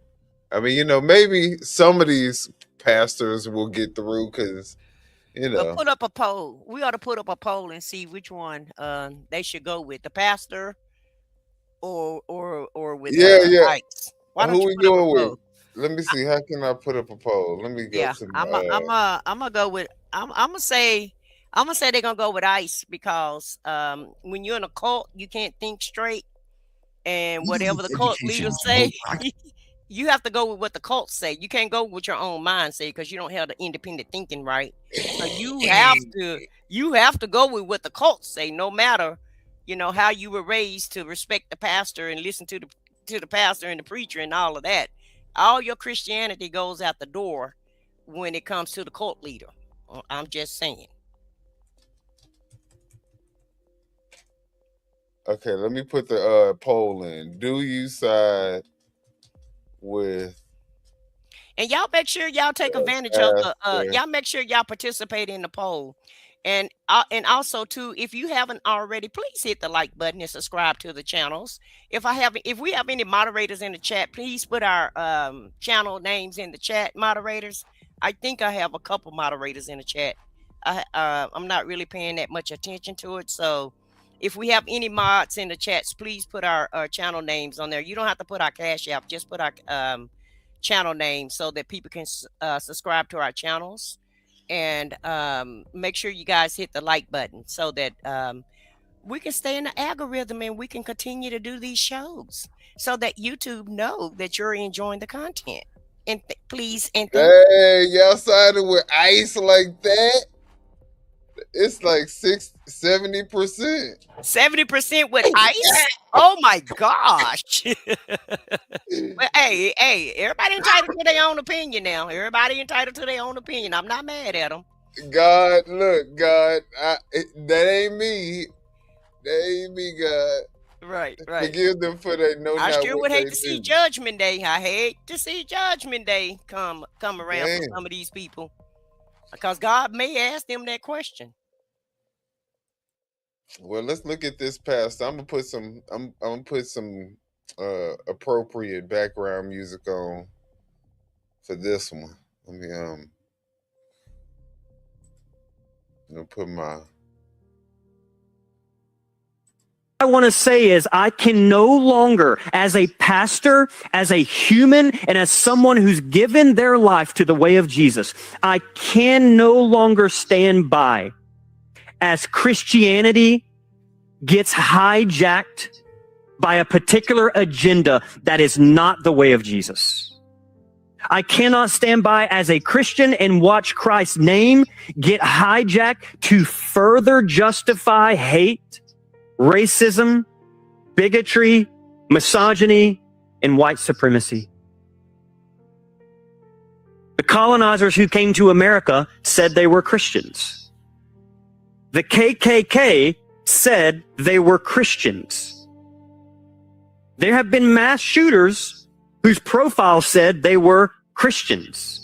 I mean, you know, maybe some of these pastors will get through because, you know. But put up a poll. We ought to put up a poll and see which one they should go with, the pastor or with ICE. Why don't Who you we put up a going poll? with? Let me see. How can I put up a poll? Let me go to my, I'm gonna go with. I'm gonna say they're gonna go with ICE because when you're in a cult, you can't think straight, and whatever the cult leaders say, you have to go with what the cults say. You can't go with your own mind say because you don't have the independent thinking, right? So you have to go with what the cults say, no matter, you know, how you were raised to respect the pastor and listen to the pastor and the preacher and all of that. All your Christianity goes out the door when it comes to the cult leader. I'm just saying. Okay, let me put the poll in. Do you side with? And y'all make sure y'all take advantage of y'all make sure y'all participate in the poll. And also too, if you haven't already, please hit the like button and subscribe to the channels. If we have any moderators in the chat, please put our channel names in the chat, moderators. I think I have a couple moderators in the chat. I'm not really paying that much attention to it. So if we have any mods in the chats, please put our channel names on there. You don't have to put our Cash App, just put our channel name so that people can subscribe to our channels. And make sure you guys hit the like button so that we can stay in the algorithm and we can continue to do these shows so that YouTube know that you're enjoying the content. And please, and hey, y'all siding with ICE like that? It's like 70%. 70% with ICE? Oh my gosh. But hey, everybody entitled to their own opinion now. Everybody entitled to their own opinion. I'm not mad at them. God, look, God, that ain't me. That ain't me, God. Right. Forgive them for that. No, I sure would hate to see Judgment Day. I hate to see Judgment Day come around for some of these people, because God may ask them that question. Well, let's look at this pastor. I'm gonna put some appropriate background music on for this one. Let me I'm gonna put my. I want to say is I can no longer, as a pastor, as a human, and as someone who's given their life to the way of Jesus, I can no longer stand by as Christianity gets hijacked by a particular agenda that is not the way of Jesus. I cannot stand by as a Christian and watch Christ's name get hijacked to further justify hate, racism, bigotry, misogyny, and white supremacy. The colonizers who came to America said they were Christians. The KKK said they were Christians. There have been mass shooters whose profile said they were Christians.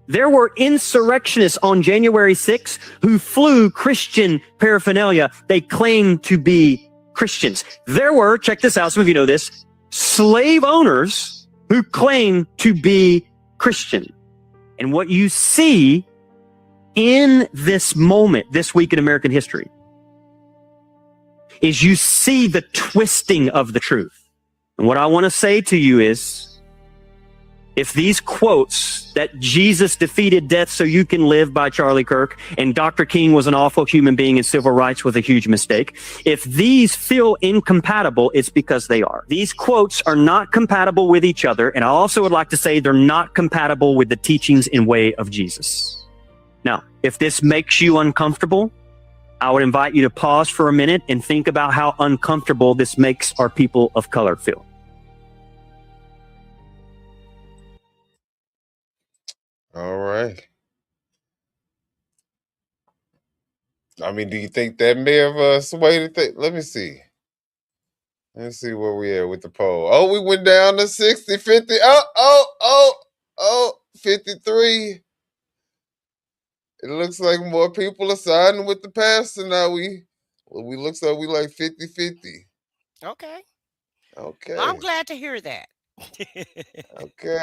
There were insurrectionists on January 6th who flew Christian paraphernalia. They claimed to be Christians. There were, check this out, some of you know this, slave owners who claimed to be Christian. And what you see in this moment, this week in American history, is you see the twisting of the truth. And what I want to say to you is, if these quotes that Jesus defeated death so you can live by Charlie Kirk and Dr. King was an awful human being and civil rights was a huge mistake, if these feel incompatible, it's because they are. These quotes are not compatible with each other. And I also would like to say they're not compatible with the teachings and way of Jesus. Now, if this makes you uncomfortable, I would invite you to pause for a minute and think about how uncomfortable this makes our people of color feel. All right. I mean, do you think that may have swayed the thing? Let me see. Let's see where we at with the poll. Oh, we went down to 60, 50. Oh, 53. It looks like more people are siding with the pastor now. We looks like we like 50-50. Okay. Okay. Well, I'm glad to hear that. Okay.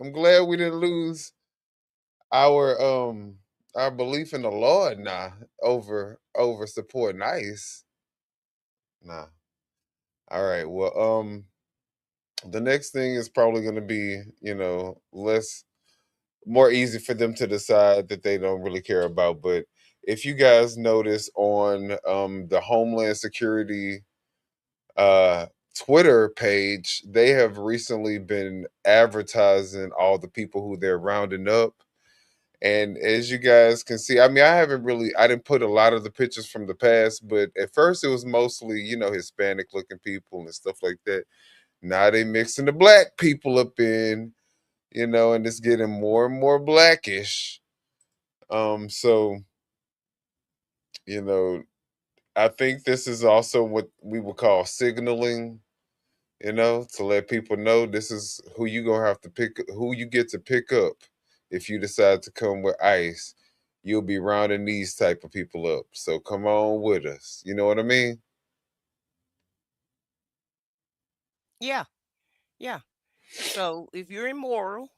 I'm glad we didn't lose our belief in the Lord now over supporting ICE. Nah. All right. Well, the next thing is probably going to be, more easy for them to decide that they don't really care about. But if you guys notice on the Homeland Security Twitter page, they have recently been advertising all the people who they're rounding up. And as you guys can see, I mean, I didn't put a lot of the pictures from the past, but at first it was mostly, Hispanic looking people and stuff like that. Now they mixing the black people up in, and it's getting more and more blackish. So, I think this is also what we would call signaling, to let people know this is who you gonna have to who you get to pick up if you decide to come with ICE. You'll be rounding these type of people up. So come on with us. You know what I mean? Yeah. Yeah. So if you're immoral,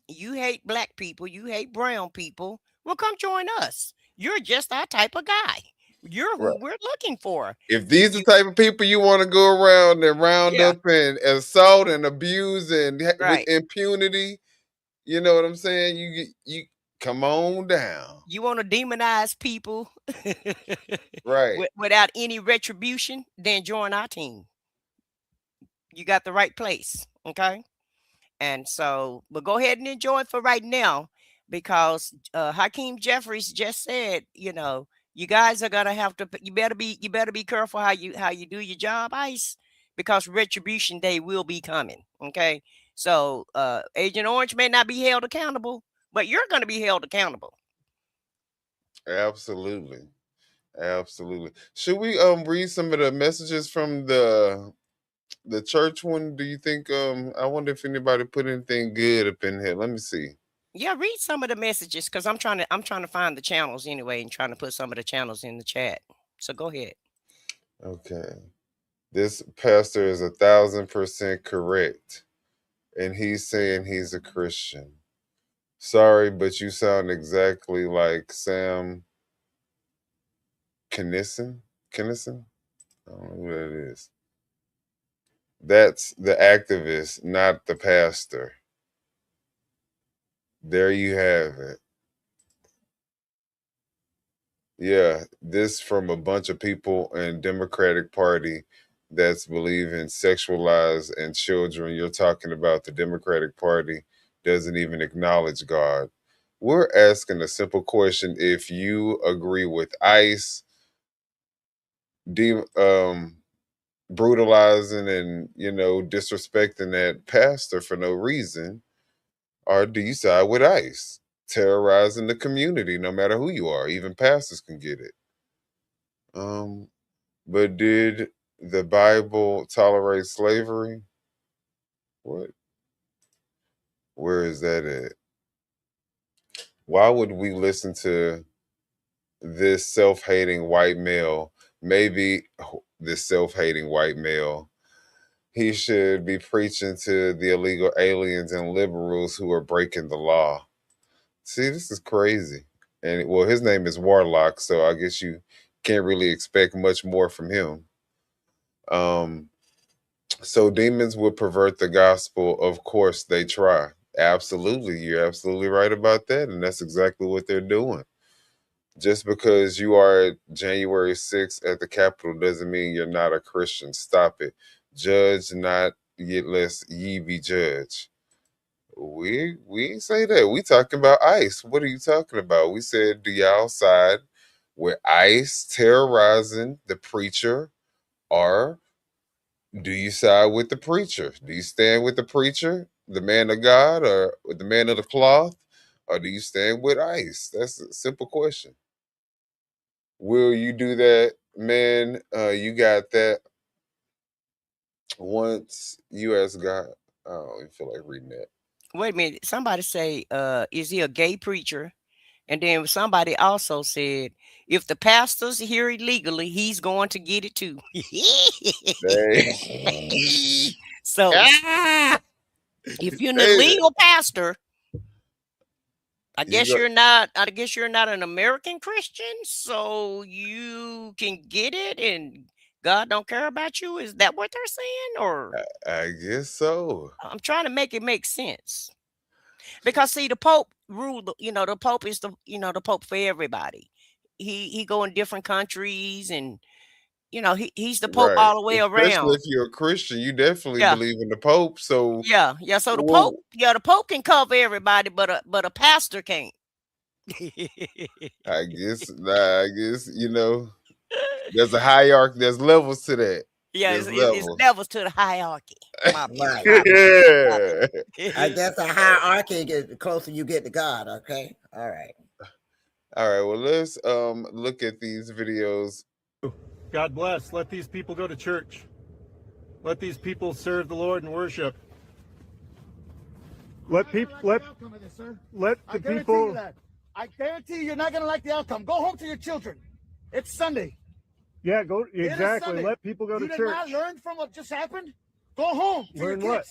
you hate black people, you hate brown people, well, come join us. You're just our type of guy. You're who Right. we're looking for. If these the type of people you want to go around and round Yeah. up and assault and abuse and with Right. impunity, you know what I'm saying? You come on down. You want to demonize people Right. without any retribution, then join our team. You got the right place. Okay. And so, but go ahead and enjoy it for right now, because Hakeem Jeffries just said, you guys are gonna have to. You better be careful how you do your job, ICE, because retribution day will be coming. Okay, so Agent Orange may not be held accountable, but you're gonna be held accountable. Absolutely. Absolutely. Should we read some of the messages from the church one? Do you think I wonder if anybody put anything good up in here? Let me see. Yeah, read some of the messages, because I'm trying to find the channels anyway, and trying to put some of the channels in the chat. So go ahead. Okay. This pastor is 1,000% correct. And he's saying he's a Christian. Sorry, but you sound exactly like Sam Kinison. Kinison? I don't know who that is. That's the activist, not the pastor. There you have it. Yeah, this from a bunch of people in Democratic Party that's believing sexualized and children. You're talking about the Democratic Party doesn't even acknowledge God. We're asking a simple question. If you agree with ICE brutalizing and disrespecting that pastor for no reason, or do you side with ICE terrorizing the community, no matter who you are? Even pastors can get it. But did the Bible tolerate slavery? What? Where is that at? Why would we listen to this self-hating white male? Maybe this self-hating white male, he should be preaching to the illegal aliens and liberals who are breaking the law. See, this is crazy. And well, his name is Warlock, so I guess you can't really expect much more from him. So demons will pervert the gospel. Of course, they try. Absolutely, you're absolutely right about that, and that's exactly what they're doing. Just because you are January 6th at the Capitol doesn't mean you're not a Christian. Stop it. Judge not, yet lest ye be judged. We ain't say that. We talking about ICE. What are you talking about? We said, do y'all side with ICE terrorizing the preacher, or do you side with the preacher? Do you stand with the preacher, the man of God, or with the man of the cloth, or do you stand with ICE? That's a simple question. Will you do that, man? You got that. Once you ask God, I don't even feel like reading that. Wait a minute. Somebody say, is he a gay preacher? And then somebody also said, if the pastor's here illegally, he's going to get it too. So if you're an illegal pastor, I guess you're not an American Christian, so you can get it and God don't care about you. Is that what they're saying? Or I guess so. I'm trying to make it make sense. Because see, the Pope ruled, the Pope is the Pope for everybody. He go in different countries, and he's the Pope all the way Especially around. if you're a Christian, you definitely believe in the Pope. So yeah. So the Pope can cover everybody, but a pastor can't. I guess there's a hierarchy. There's levels to that. Yeah, There's it's levels to the hierarchy. I guess a hierarchy, the closer you get to God. Okay, all right. Well, let's look at these videos. God bless. Let these people go to church. Let these people serve the Lord and worship. Let people let the people. I guarantee you, you're not going to like the outcome. Go home to your children. It's Sunday. Yeah, go exactly. Let people go to church. You did not learn from what just happened? Go home. Learn what?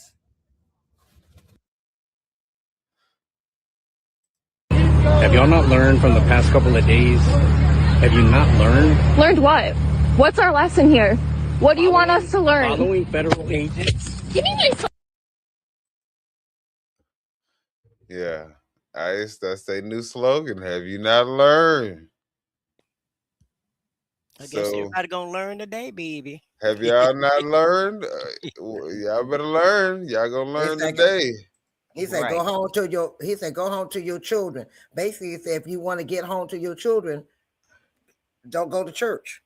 Have y'all not learned from the past couple of days? Have you not learned? Learned what? What's our lesson here? What do you want us to learn? Following federal agents. Give me my phone. Yeah, ICE, that's their new slogan. Have you not learned? I guess everybody gonna learn today, baby. Have y'all not learned? Y'all better learn. Y'all gonna learn today. He said, "Go home to your." He said, "Go home to your children." Basically, he said, if you want to get home to your children, don't go to church.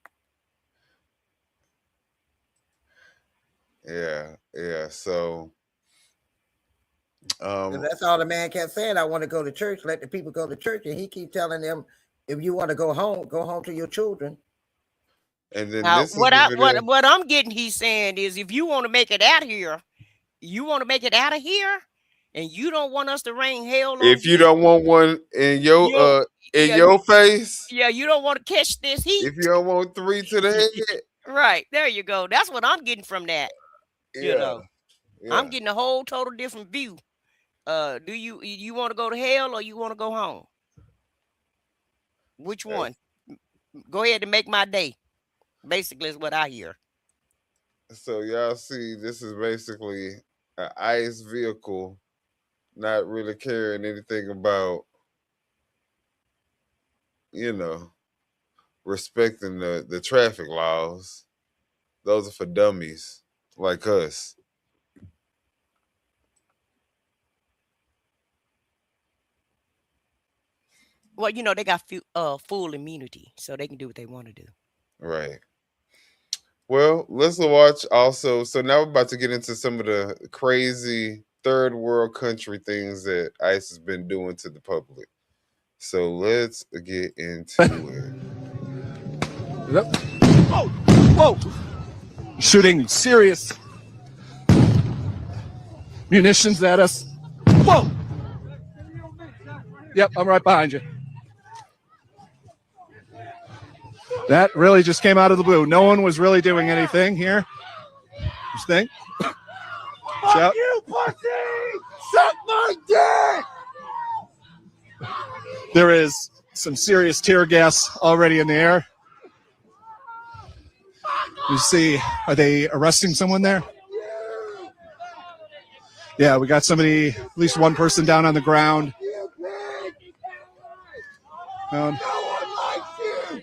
Yeah. So, that's all the man kept saying. I want to go to church. Let the people go to church, and he keep telling them, if you want to go home to your children. And then now, what I'm getting, he's saying is, if you want to make it out here, and you don't want us to rain hell on if you don't want one in your your face, you don't want to catch this heat. If you don't want 3 to the head, right there you go. That's what I'm getting from that. Yeah. I'm getting a whole total different view. Do you want to go to hell or you want to go home? Which one? Go ahead and make my day. Basically, is what I hear. So y'all see, this is basically an ICE vehicle, not really caring anything about, respecting the traffic laws. Those are for dummies like us. Well, they got full immunity, so they can do what they want to do. Right. Well, let's watch also. So now we're about to get into some of the crazy third world country things that ICE has been doing to the public. So let's get into it. Yep. Whoa! Shooting serious munitions at us. Whoa! Yep, I'm right behind you. That really just came out of the blue. No one was really doing anything here. Just think. Fuck you, pussy! Suck my dick! There is some serious tear gas already in the air. You see, are they arresting someone there? Yeah, we got somebody, at least one person down on the ground. No one likes you.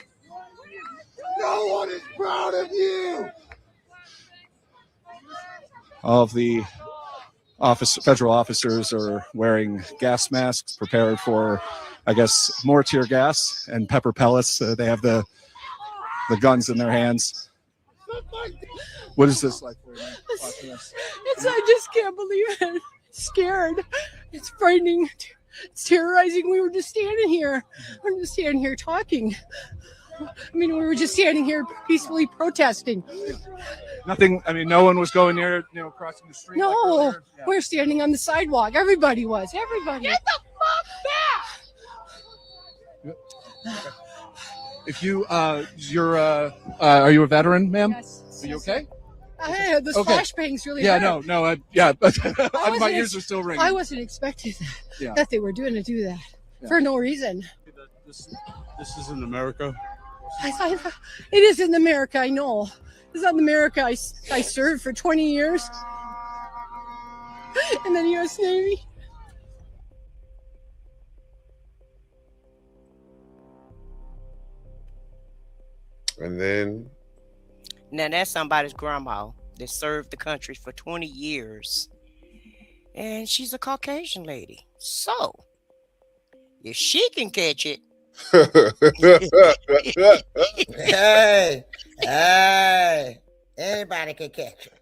No one is proud of you. All of the federal officers are wearing gas masks, prepared for, I guess, more tear gas and pepper pellets. They have the guns in their hands. What is this like for you? I just can't believe it. It's scared. It's frightening. It's terrorizing. We were just standing here. We're just standing here talking. I mean, we were just standing here peacefully protesting. Nothing. I mean, no one was going near, crossing the street. No, we're standing on the sidewalk. Everybody was. Everybody. Get the fuck back! If you, are you a veteran, ma'am? Yes. Are you okay? The flashbangs really Yeah, hurt. my ears are still ringing. I wasn't expecting that they were doing to do that for no reason. This is in America. It is in America, I know. It's not in America. I served for 20 years in the U.S. Navy. And then now that's somebody's grandma that served the country for 20 years. And she's a Caucasian lady. So if she can catch it. Hey, anybody can catch it.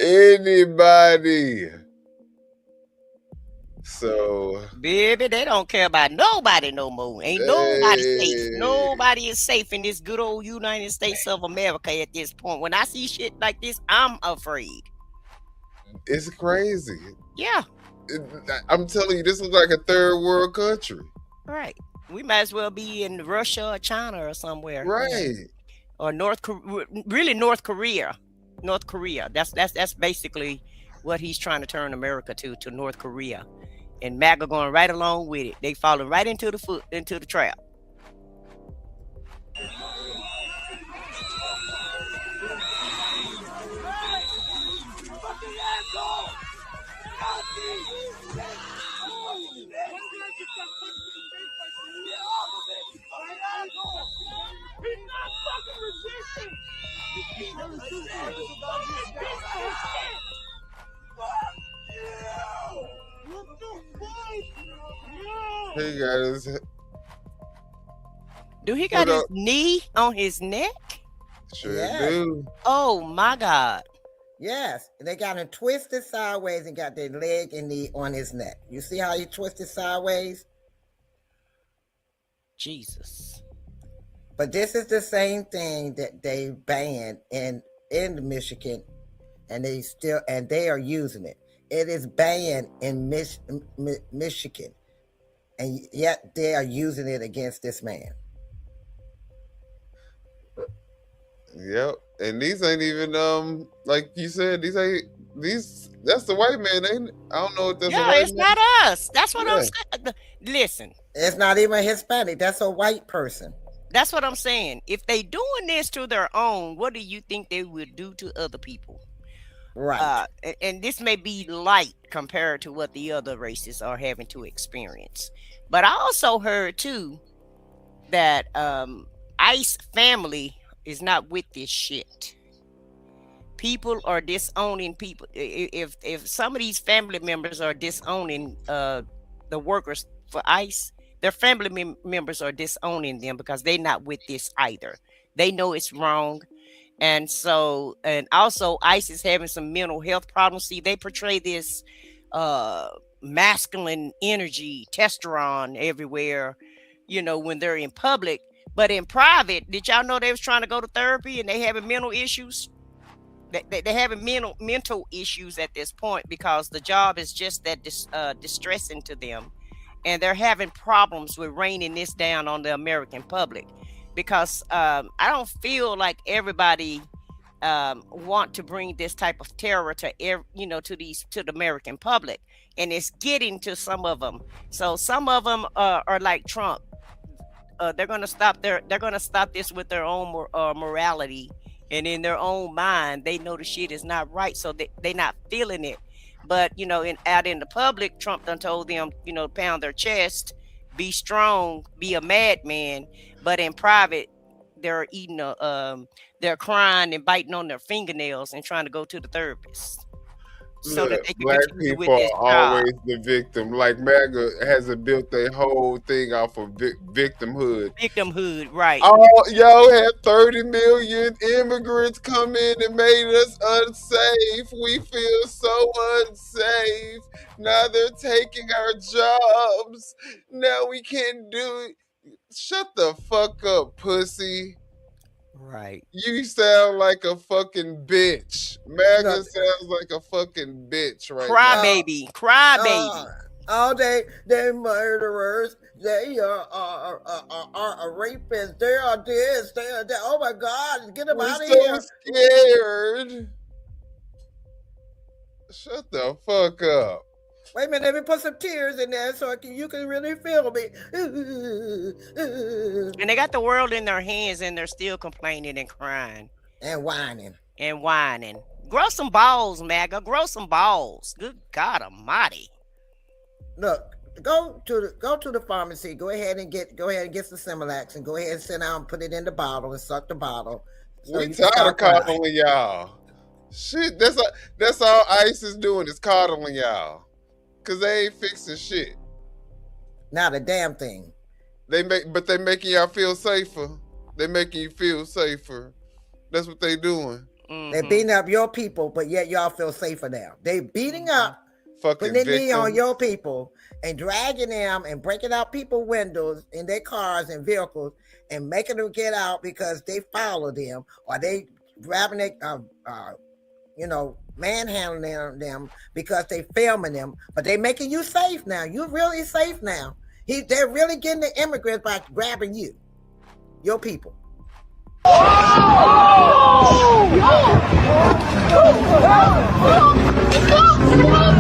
Anybody. So, baby, they don't care about nobody no more. Ain't nobody safe. Nobody is safe in this good old United States of America at this point. When I see shit like this, I'm afraid. It's crazy. Yeah. I'm telling you, this is like a third world country. Right. We might as well be in Russia or China or somewhere. Right. Or North Korea. North Korea. That's basically what he's trying to turn America to North Korea. And MAGA going right along with it. They falling right into the trap. He got his. Do he got his knee on his neck? Sure do. Oh my God. Yes, they got him twisted sideways and got their leg and knee on his neck. You see how he twisted sideways? Jesus. But this is the same thing that they banned in Michigan, and they are using it. It is banned in Michigan, and yet they are using it against this man. Yep. And these ain't even like you said, that's the white man, ain't it? I don't know if that's a white it's man. not us. That's what I'm saying. Listen. It's not even Hispanic. That's a white person. That's what I'm saying. If they doing this to their own, what do you think they would do to other people? Right. And this may be light compared to what the other races are having to experience. But I also heard too that ICE family is not with this shit. People are disowning people. If some of these family members are disowning the workers for ICE, their family members are disowning them because they're not with this either. They know it's wrong. And so, and also ICE is having some mental health problems. See, they portray this masculine energy, testosterone everywhere, when they're in public. But in private, did y'all know they was trying to go to therapy and they having mental issues? They having mental issues at this point because the job is just that distressing to them. And they're having problems with reining this down on the American public because I don't feel like everybody want to bring this type of terror to the American public, and it's getting to some of them. So some of them are like Trump. stop this with their own morality, and in their own mind they know the shit is not right, so they not feeling it. But out in the public, Trump done told them, pound their chest, be strong, be a madman. But in private, they're they're crying and biting on their fingernails and trying to go to the therapist. So Look, that they can black continue with people this are job. always the victim. Like MAGA hasn't built their whole thing off of victimhood. Victimhood, right? Y'all had 30 million immigrants come in and made us unsafe. We feel so unsafe. Now they're taking our jobs. Now we can't do it. Shut the fuck up, pussy. Right. You sound like a fucking bitch. MAGA sounds like a fucking bitch right Crybaby. Crybaby. They murderers. They are rapists. They are this. They are that. Oh my God! Get them out of here. Scared. Shut the fuck up. Wait a minute, let me put some tears in there so you can really feel me. And they got the world in their hands and they're still complaining and crying. And whining. Grow some balls, MAGA. Grow some balls. Good God Almighty. Look, go to the pharmacy. Go ahead and get some Similac and go ahead and sit down and put it in the bottle and suck the bottle. So We tired of coddling y'all. Shit, that's all ICE is doing is coddling y'all. Cause they ain't fixing shit. Not a damn thing. They making y'all feel safer. They making you feel safer. That's what they doing. Mm-hmm. They're beating up your people, but yet y'all feel safer now. They beating up, fucking putting their knee on your people and dragging them and breaking out people's windows in their cars and vehicles and making them get out because they follow them or they grabbing their manhandling them because they filming them, but they making you safe now. You're really safe now. They're really getting the immigrants by grabbing you, your people.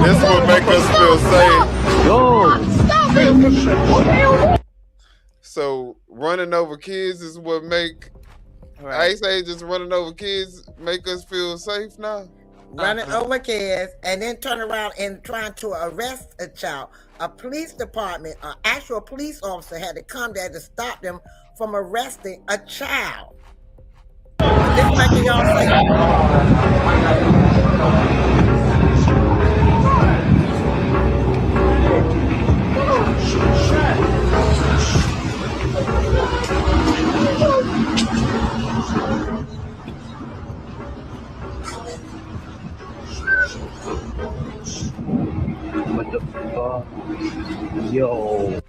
This will make us feel safe. So running over kids is what make ICE agents running over kids make us feel safe now. Running over kids and then turn around and trying to arrest a child. A police department, an actual police officer had to come there to stop them from arresting a child. This making y'all What the fuck? Yo.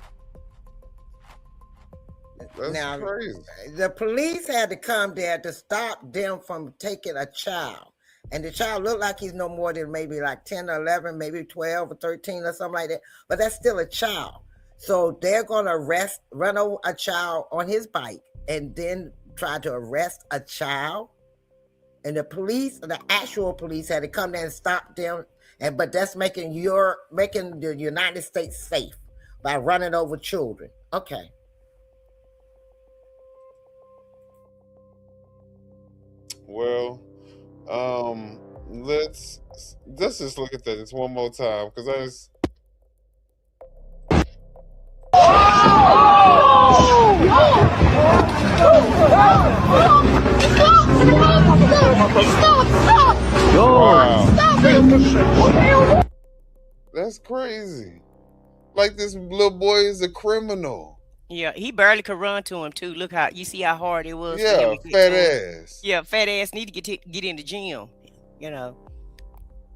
That's crazy. The police had to come there to stop them from taking a child. And the child looked like he's no more than maybe like 10 or 11, maybe 12 or 13 or something like that. But that's still a child. So they're going to run over a child on his bike and then try to arrest a child. And the actual police had to come there and stop them. But that's making the United States safe by running over children. Okay. Well, let's just look at this one more time because I was. Wow. That's crazy. Like this little boy is a criminal. Yeah, he barely could run to him too. Look how you see how hard it was. Yeah, for him to get fat to him. ass. Yeah, fat ass need to get in the gym.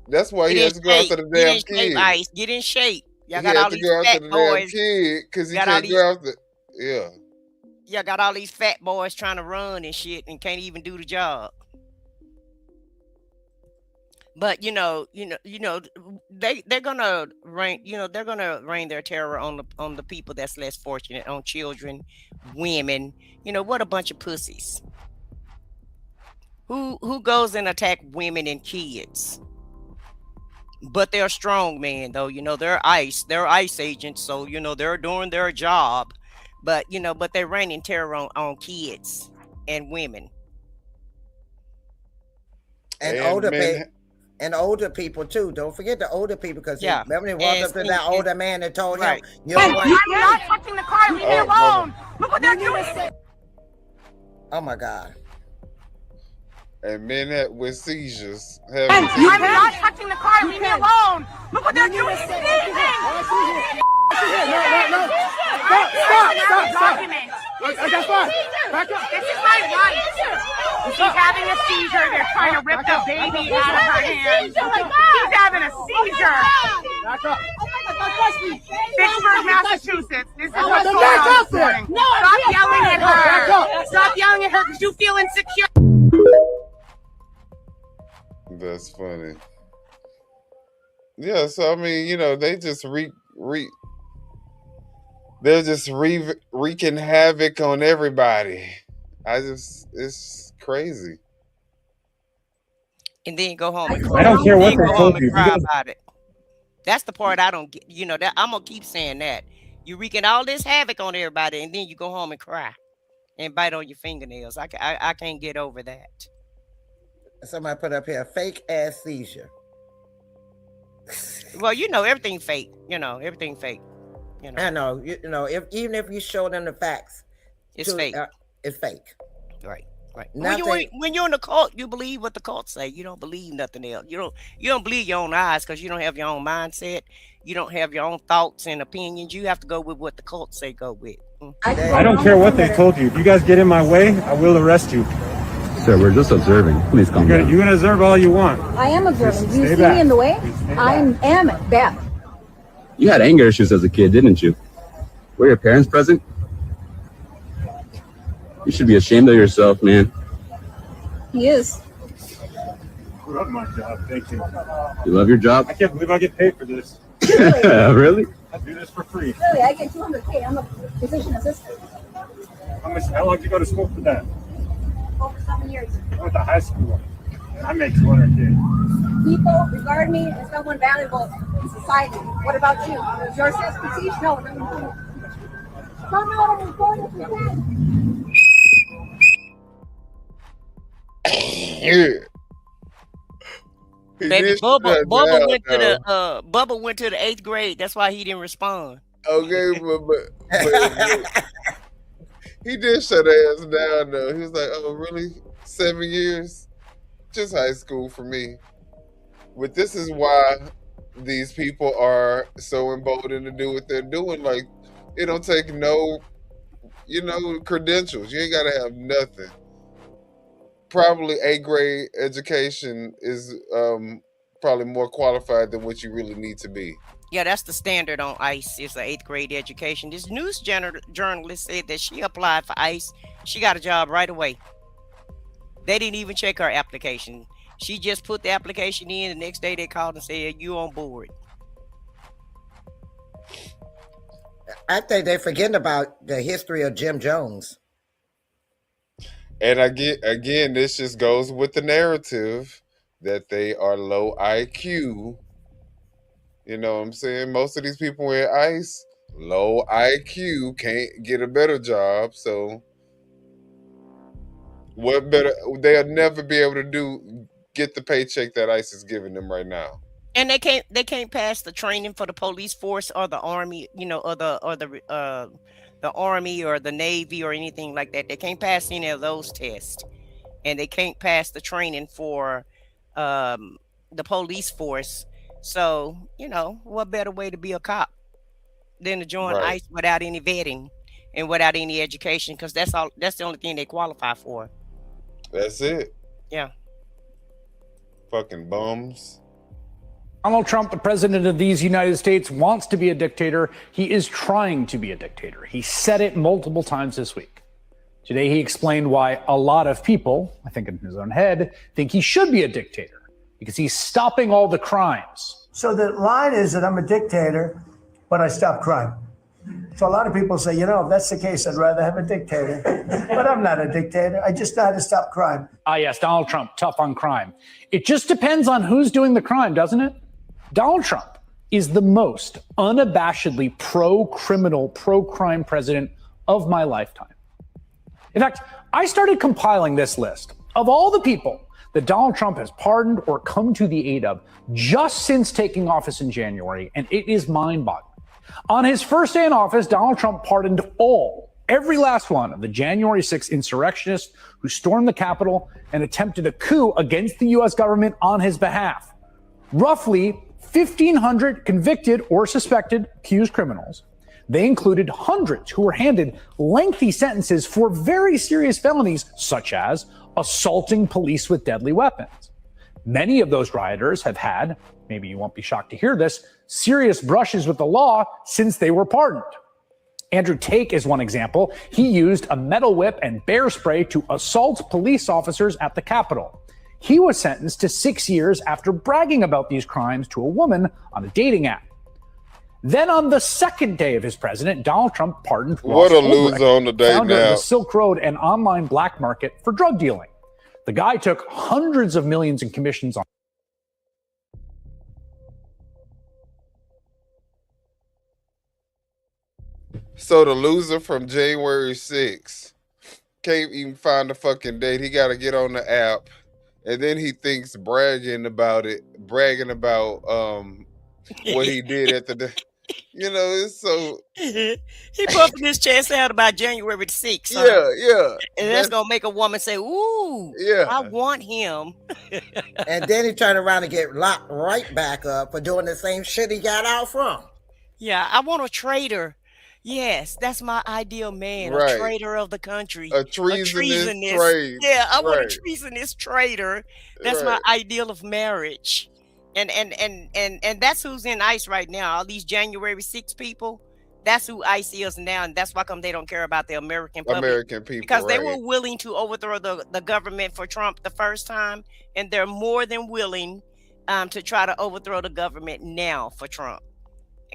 That's why he has to go after the damn kid. Ice, get in shape. Y'all He got had all to these go after fat the boys. damn kid because he Got all can't go after. Yeah. Y'all got all these fat boys trying to run and shit and can't even do the job. But they're gonna rain. They're gonna rain their terror on the people that's less fortunate, on children, women. What a bunch of pussies. Who goes and attack women and kids? But they're strong men, though. They're ICE agents, so they're doing their job. But but they're raining terror on kids and women and older people too. Don't forget the older people, because remember he walked up to that older man and told him, "You're not touching the car. Leave me alone. Look what they're doing." Oh my God. And men with seizures. I'm not touching the car. Leave me alone. Look what they're doing. Stop. I got five. Back up. This is my wife. She's having a seizure. They're trying to rip the baby out of her hands. She's having a seizure. Back up. Pittsburgh, Massachusetts. This is what's going on this morning. Stop yelling at her. Stop yelling at her because you feel insecure. That's funny. Yeah, so I mean, they just they're just wreaking havoc on everybody. It's crazy. and then go home and cry. I don't care what they told you. Cry about it. That's the part I don't get. That I'm gonna keep saying that. You wreaking all this havoc on everybody, and then you go home and cry and bite on your fingernails. I can't get over that. Somebody put up here, fake ass seizure. Well, everything fake. Everything fake. I know. Even if you show them the facts, it's fake. It's fake. Right. Nothing. When you're in the cult, you believe what the cult say. You don't believe nothing else. You don't believe your own eyes because you don't have your own mindset. You don't have your own thoughts and opinions. You have to go with what the cult say go with. I don't care what they told you. If you guys get in my way, I will arrest you. Sir, we're just observing. Please calm down. You can observe all you want. I am observing. Do you see back. me in the way? I am back. You had anger issues as a kid, didn't you? Were your parents present? You should be ashamed of yourself, man. He is. I love my job. Thank you. You love your job? I can't believe I get paid for this. Really? I do this for free. Really, I get $200K. I'm a physician assistant. How long did you go to school for that? Over 7 years. I went to high school. And I make $200K. People regard me as someone valuable in society. What about you? Is yours expertise? No, no. Come out and report if you can. Baby, Bubba went to the 8th grade. That's why he didn't respond. Okay, but he did shut ass down though. He was like, "Oh, really? 7 years? Just high school for me." But this is why these people are so emboldened to do what they're doing. Like, it don't take no, credentials. You ain't gotta have nothing. Probably 8th grade education is probably more qualified than what you really need to be. Yeah, that's the standard on ICE. It's an 8th grade education. This news journalist said that she applied for ICE. She got a job right away. They didn't even check her application. She just put the application in. The next day they called and said, "You on board." I think they're forgetting about the history of Jim Jones. And again, this just goes with the narrative that they are low IQ. You know what I'm saying? Most of these people in ICE, low IQ, can't get a better job. So what better? They'll never be able to get the paycheck that ICE is giving them right now. And they can't pass the training for the police force or the army, or the army or the Navy or anything like that. They can't pass any of those tests, and they can't pass the training for the police force. So, what better way to be a cop than to join ICE without any vetting and without any education? Because that's the only thing they qualify for. That's it. Yeah. Fucking bums. Donald Trump, the president of these United States, wants to be a dictator. He is trying to be a dictator. He said it multiple times this week. Today, he explained why a lot of people, I think in his own head, think he should be a dictator because he's stopping all the crimes. So the line is that I'm a dictator, but I stop crime. So a lot of people say, if that's the case, I'd rather have a dictator. But I'm not a dictator. I just know how to stop crime. Ah, yes, Donald Trump, tough on crime. It just depends on who's doing the crime, doesn't it? Donald Trump is the most unabashedly pro-criminal, pro-crime president of my lifetime. In fact, I started compiling this list of all the people that Donald Trump has pardoned or come to the aid of just since taking office in January, and it is mind-boggling. On his first day in office, Donald Trump pardoned every last one of the January 6th insurrectionists who stormed the Capitol and attempted a coup against the U.S. government on his behalf. Roughly 1,500 convicted or suspected accused criminals. They included hundreds who were handed lengthy sentences for very serious felonies, such as assaulting police with deadly weapons. Many of those rioters have had, maybe you won't be shocked to hear this, serious brushes with the law since they were pardoned. Andrew Tate is one example. He used a metal whip and bear spray to assault police officers at the Capitol. He was sentenced to 6 years after bragging about these crimes to a woman on a dating app. Then on the second day of his president, Donald Trump pardoned What Ross a loser Ulbricht, on the day founder of now. the Silk Road and online black market for drug dealing. The guy took hundreds of millions in commissions on. So the loser from January 6th can't even find a fucking date. He got to get on the app, and then he thinks bragging about what he did at the day. You know, it's so He puffing his chest out about January 6th. Huh? yeah. And that's gonna make a woman say, "Ooh, Yeah. I want him." And then he turned around and get locked right back up for doing the same shit he got out from. Yeah, I want a traitor. Yes, that's my ideal man, Right. a traitor of the country. A treasonous trade. Yeah, I want Right. a treasonous traitor. That's my Right. ideal of marriage. And that's who's in ICE right now. All these January 6 people, that's who ICE is now, and that's why come they don't care about the American public. American people, Because they right. were willing to overthrow the government for Trump the first time, and they're more than willing to try to overthrow the government now for Trump.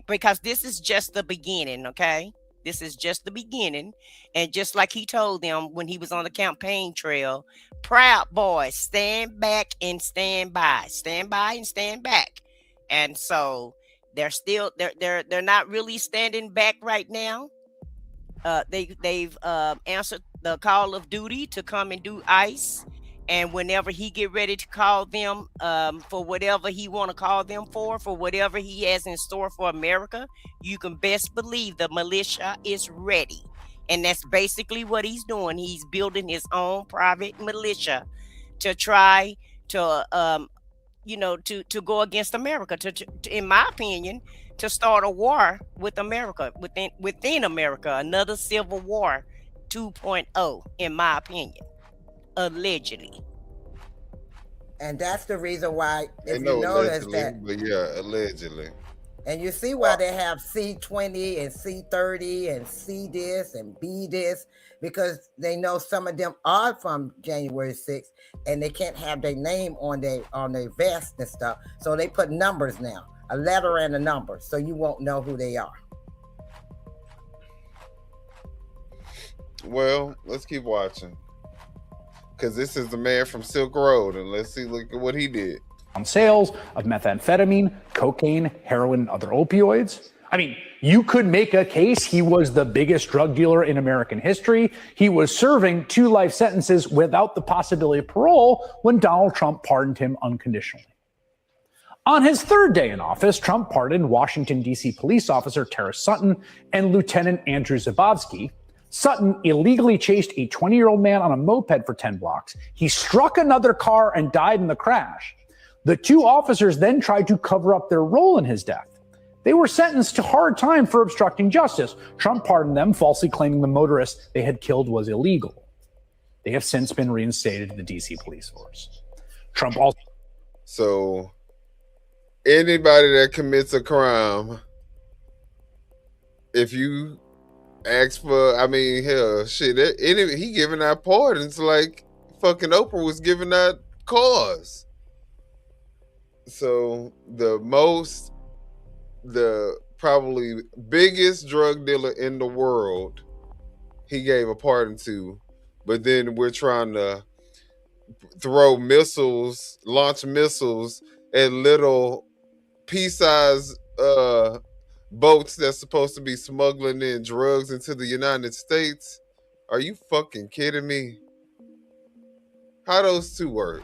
Because this is just the beginning, okay? This is just the beginning. And just like he told them when he was on the campaign trail, Proud Boys, stand back and stand by. Stand by and stand back. And so they're still they're not really standing back right now. They've answered the call of duty to come and do ICE. And whenever he get ready to call them for whatever he want to call them for whatever he has in store for America, you can best believe the militia is ready. And that's basically what he's doing. He's building his own private militia to try to, to go against America, to, in my opinion, to start a war with America, within America, another civil war 2.0, in my opinion. Allegedly. And that's the reason why, if Ain't you no notice allegedly, that, but yeah, allegedly. and you see why they have C20 and C30 and C this and B this, because they know some of them are from January 6th and they can't have their name on their vest and stuff. So they put numbers now, a letter and a number, so you won't know who they are. Well, let's keep watching. Because this is the man from Silk Road, and let's look at what he did. On sales of methamphetamine, cocaine, heroin, and other opioids. I mean, you could make a case he was the biggest drug dealer in American history. He was serving 2 life sentences without the possibility of parole when Donald Trump pardoned him unconditionally. On his third day in office, Trump pardoned Washington, D.C. police officer Tara Sutton and Lieutenant Andrew Zabowski. Sutton illegally chased a 20-year-old man on a moped for 10 blocks. He struck another car and died in the crash. The 2 officers then tried to cover up their role in his death. They were sentenced to hard time for obstructing justice. Trump pardoned them, falsely claiming the motorist they had killed was illegal. They have since been reinstated to the D.C. police force. Trump also... So, anybody that commits a crime, if you ask for, I mean, hell, shit, he giving out pardons like fucking Oprah was giving out cars. So the probably biggest drug dealer in the world, he gave a pardon to, but then we're trying to launch missiles at little pea-sized boats that's supposed to be smuggling in drugs into the United States. Are you fucking kidding me? How those two work?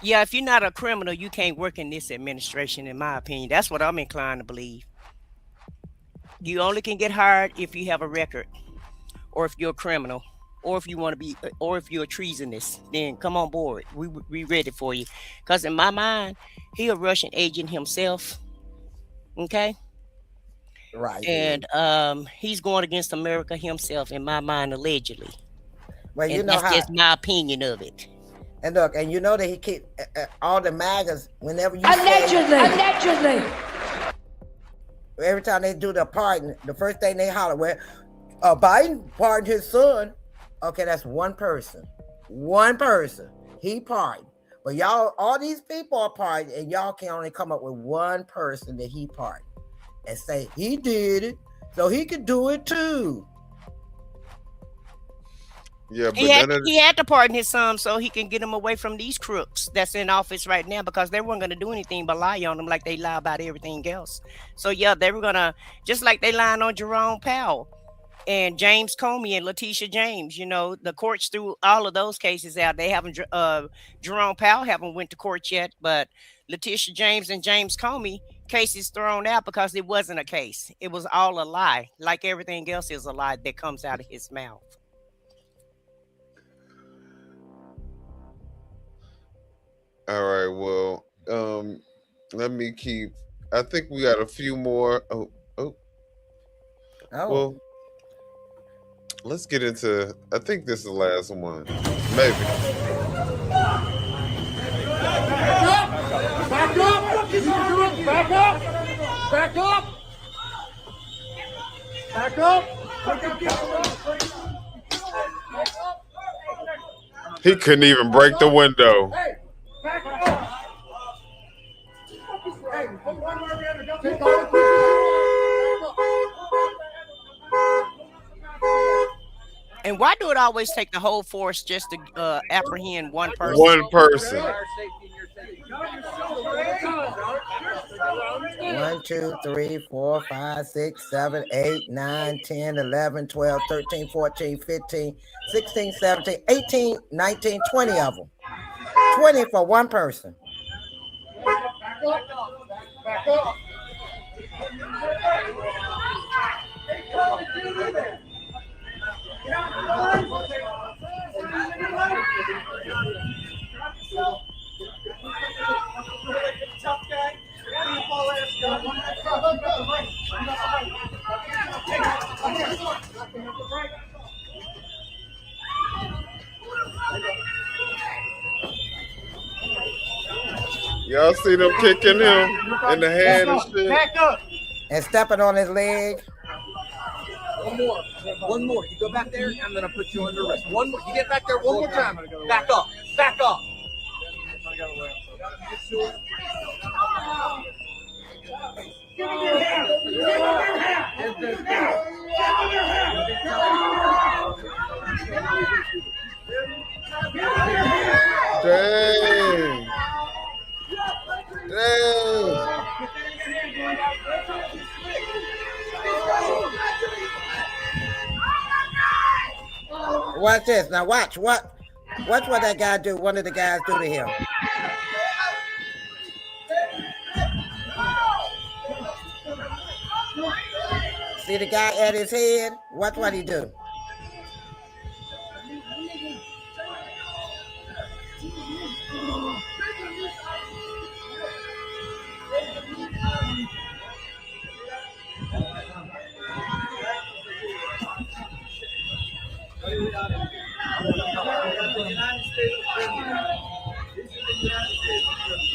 Yeah, if you're not a criminal, you can't work in this administration, in my opinion. That's what I'm inclined to believe. You only can get hired if you have a record, or if you're a criminal, or if you want to be, or if you're treasonous. Then come on board. We ready for you. Because in my mind, he a Russian agent himself. Okay. Right. And he's going against America himself, in my mind, allegedly. Well, you And know that's how. just my opinion of it. And look, and you know that he keep all the MAGAs whenever you Allegedly. every time they do the pardon, the first thing they holler, well, Biden pardoned his son. Okay, that's one person. One person. He pardoned. But y'all, all these people are pardoned, and y'all can only come up with one person that he pardoned and say he did it, so he could do it too. Yeah, but He had to pardon his son so he can get him away from these crooks that's in office right now, because they weren't going to do anything but lie on him like they lie about everything else. So yeah, they were going to, just like they lying on Jerome Powell and James Comey and Letitia James. You know, the courts threw all of those cases out. They haven't, Jerome Powell haven't went to court yet, but Letitia James and James Comey cases thrown out because it wasn't a case. It was all a lie, like everything else is a lie that comes out of his mouth. All right, well, let me keep. I think we got a few more. Oh. Well, let's get into. I think this is the last one. Maybe. Back up! Back up! Back up! Back up! He couldn't even break the window. Hey, back up! Hey, put one more together. Don't take And why do it always take the whole force just to apprehend one person? One person. 1, 2, 3, 4, 5, 6, 7, 8, 9, 10, 11, 12, 13, 14, 15, 16, 17, 18, 19, 20 of them. 20 for one person. Back up! Y'all see them kicking him in the hand and shit? Back up! And stepping on his leg. One more. You go back there, I'm going to put you under arrest. One more. You get back there one more time. Back up. Back up. Dang. Dang. Watch this. Now watch what that guy do. One of the guys do to him. See the guy at his head? Watch what he do.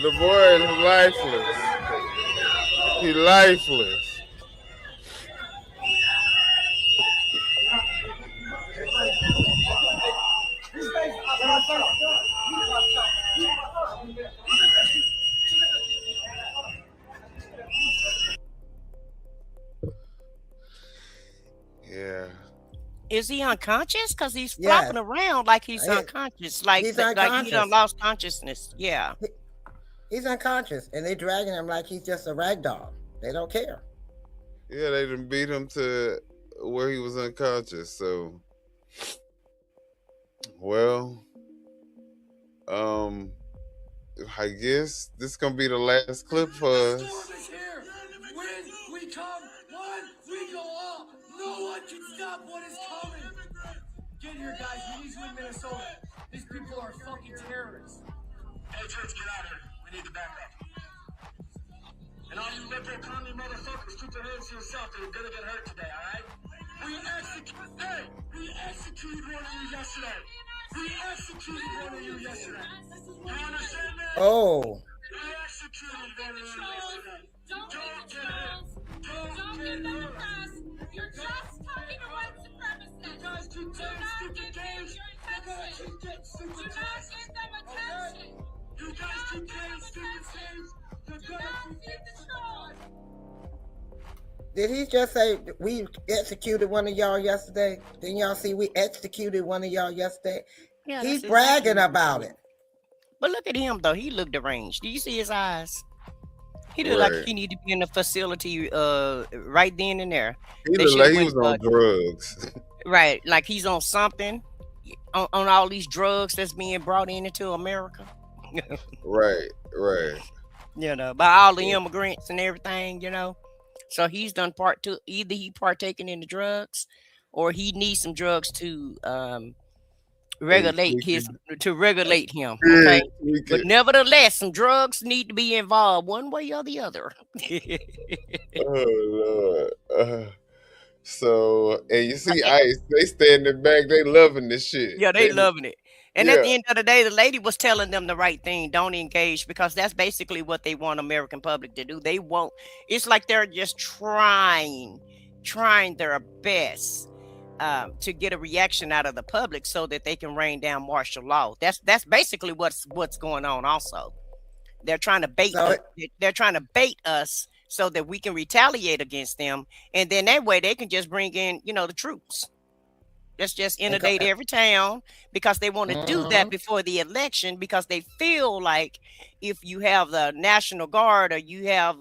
The boy is lifeless. He lifeless. Yeah. Is he unconscious? Because he's flopping around like he's unconscious. Like he done lost consciousness. Yeah. He's unconscious, and they dragging him like he's just a rag doll. They don't care. Yeah, they done beat him to where he was unconscious. So, well, I guess this gonna be the last clip for us. When we come, one, we go all. No one can stop what is coming. Get here, guys. We need you in Minnesota. These people are fucking terrorists. Hey, church, get out of here. We need to back up. And all you liberal commie motherfuckers, keep your hands to yourself. You're gonna get hurt today, all right? We executed one of you yesterday. We executed one of you yesterday. You understand that? Oh. We executed one of you yesterday. Don't get hurt. Don't get the press. You're just talking to white supremacists. You guys keep playing stupid games. You're gonna keep getting stupid games. Do not give them attention. You guys keep playing stupid games. You're gonna keep getting destroyed. Did he just say we executed one of y'all yesterday? Didn't y'all see we executed one of y'all yesterday? Yeah, He's that's bragging exactly about it. But look at him though. He looked deranged. Do you see his eyes? He looked like he needed to be in the facility right then and there. He looked like he was on drugs. Right, like he's on something, on all these drugs that's being brought into America. Right. You know, by all the immigrants and everything, you know. So he's done part two. Either he partaking in the drugs, or he needs some drugs to regulate him. Okay, but nevertheless, some drugs need to be involved one way or the other. Oh Lord. So, and you see ICE, they standing back, they loving this shit. Yeah, they loving it. And at the end of the day, the lady was telling them the right thing. Don't engage, because that's basically what they want American public to do. They won't. It's like they're just trying their best to get a reaction out of the public so that they can rain down martial law. That's basically what's going on. Also, they're trying to bait. They're trying to bait us so that we can retaliate against them, and then that way they can just bring in, the troops. Let's just inundate every town, because they want to do that before the election, because they feel like if you have the National Guard, or you have,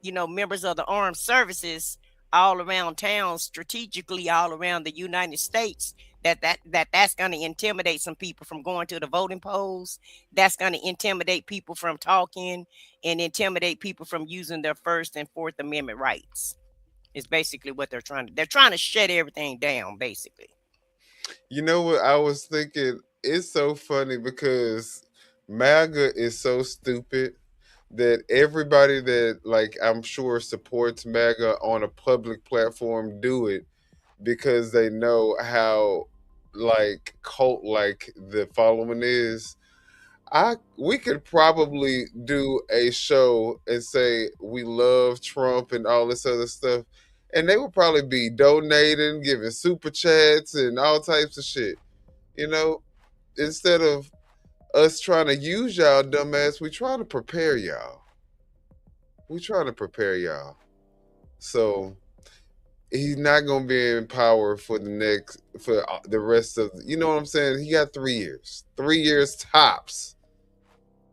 members of the armed services all around town, strategically all around the United States, that's going to intimidate some people from going to the voting polls. That's going to intimidate people from talking, and intimidate people from using their First and Fourth Amendment rights. Is basically what they're trying to. They're trying to shut everything down, basically. You know what I was thinking? It's so funny because MAGA is so stupid that everybody that, like, I'm sure supports MAGA on a public platform do it because they know how, like, cult-like the following is. We could probably do a show and say we love Trump and all this other stuff, and they would probably be donating, giving super chats and all types of shit. Instead of us trying to use y'all, dumbass, we trying to prepare y'all. So he's not gonna be in power for the rest of. You know what I'm saying? He got 3 years. 3 years tops.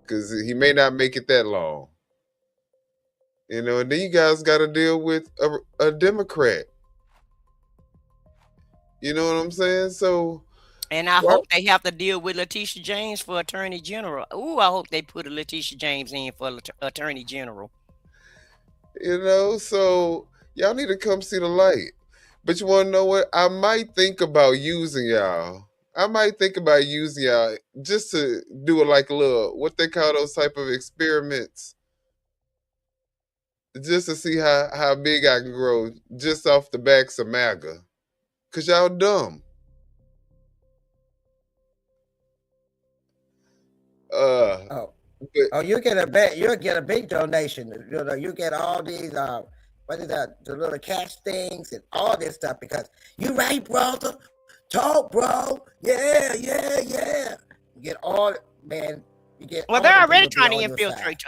Because he may not make it that long. And then you guys got to deal with a Democrat. You know what I'm saying? So, and I hope they have to deal with Letitia James for Attorney General. Ooh, I hope they put a Letitia James in for Attorney General. So y'all need to come see the light. But you want to know what? I might think about using y'all. Just to do it like a little, what they call those type of experiments. Just to see how big I can grow just off the backs of MAGA. Because y'all dumb. You'll get a big donation. You get all these what is that, the little cash things and all this stuff, because you right, brother. Talk, bro. Yeah. You get all, man. Well, they're already trying to infiltrate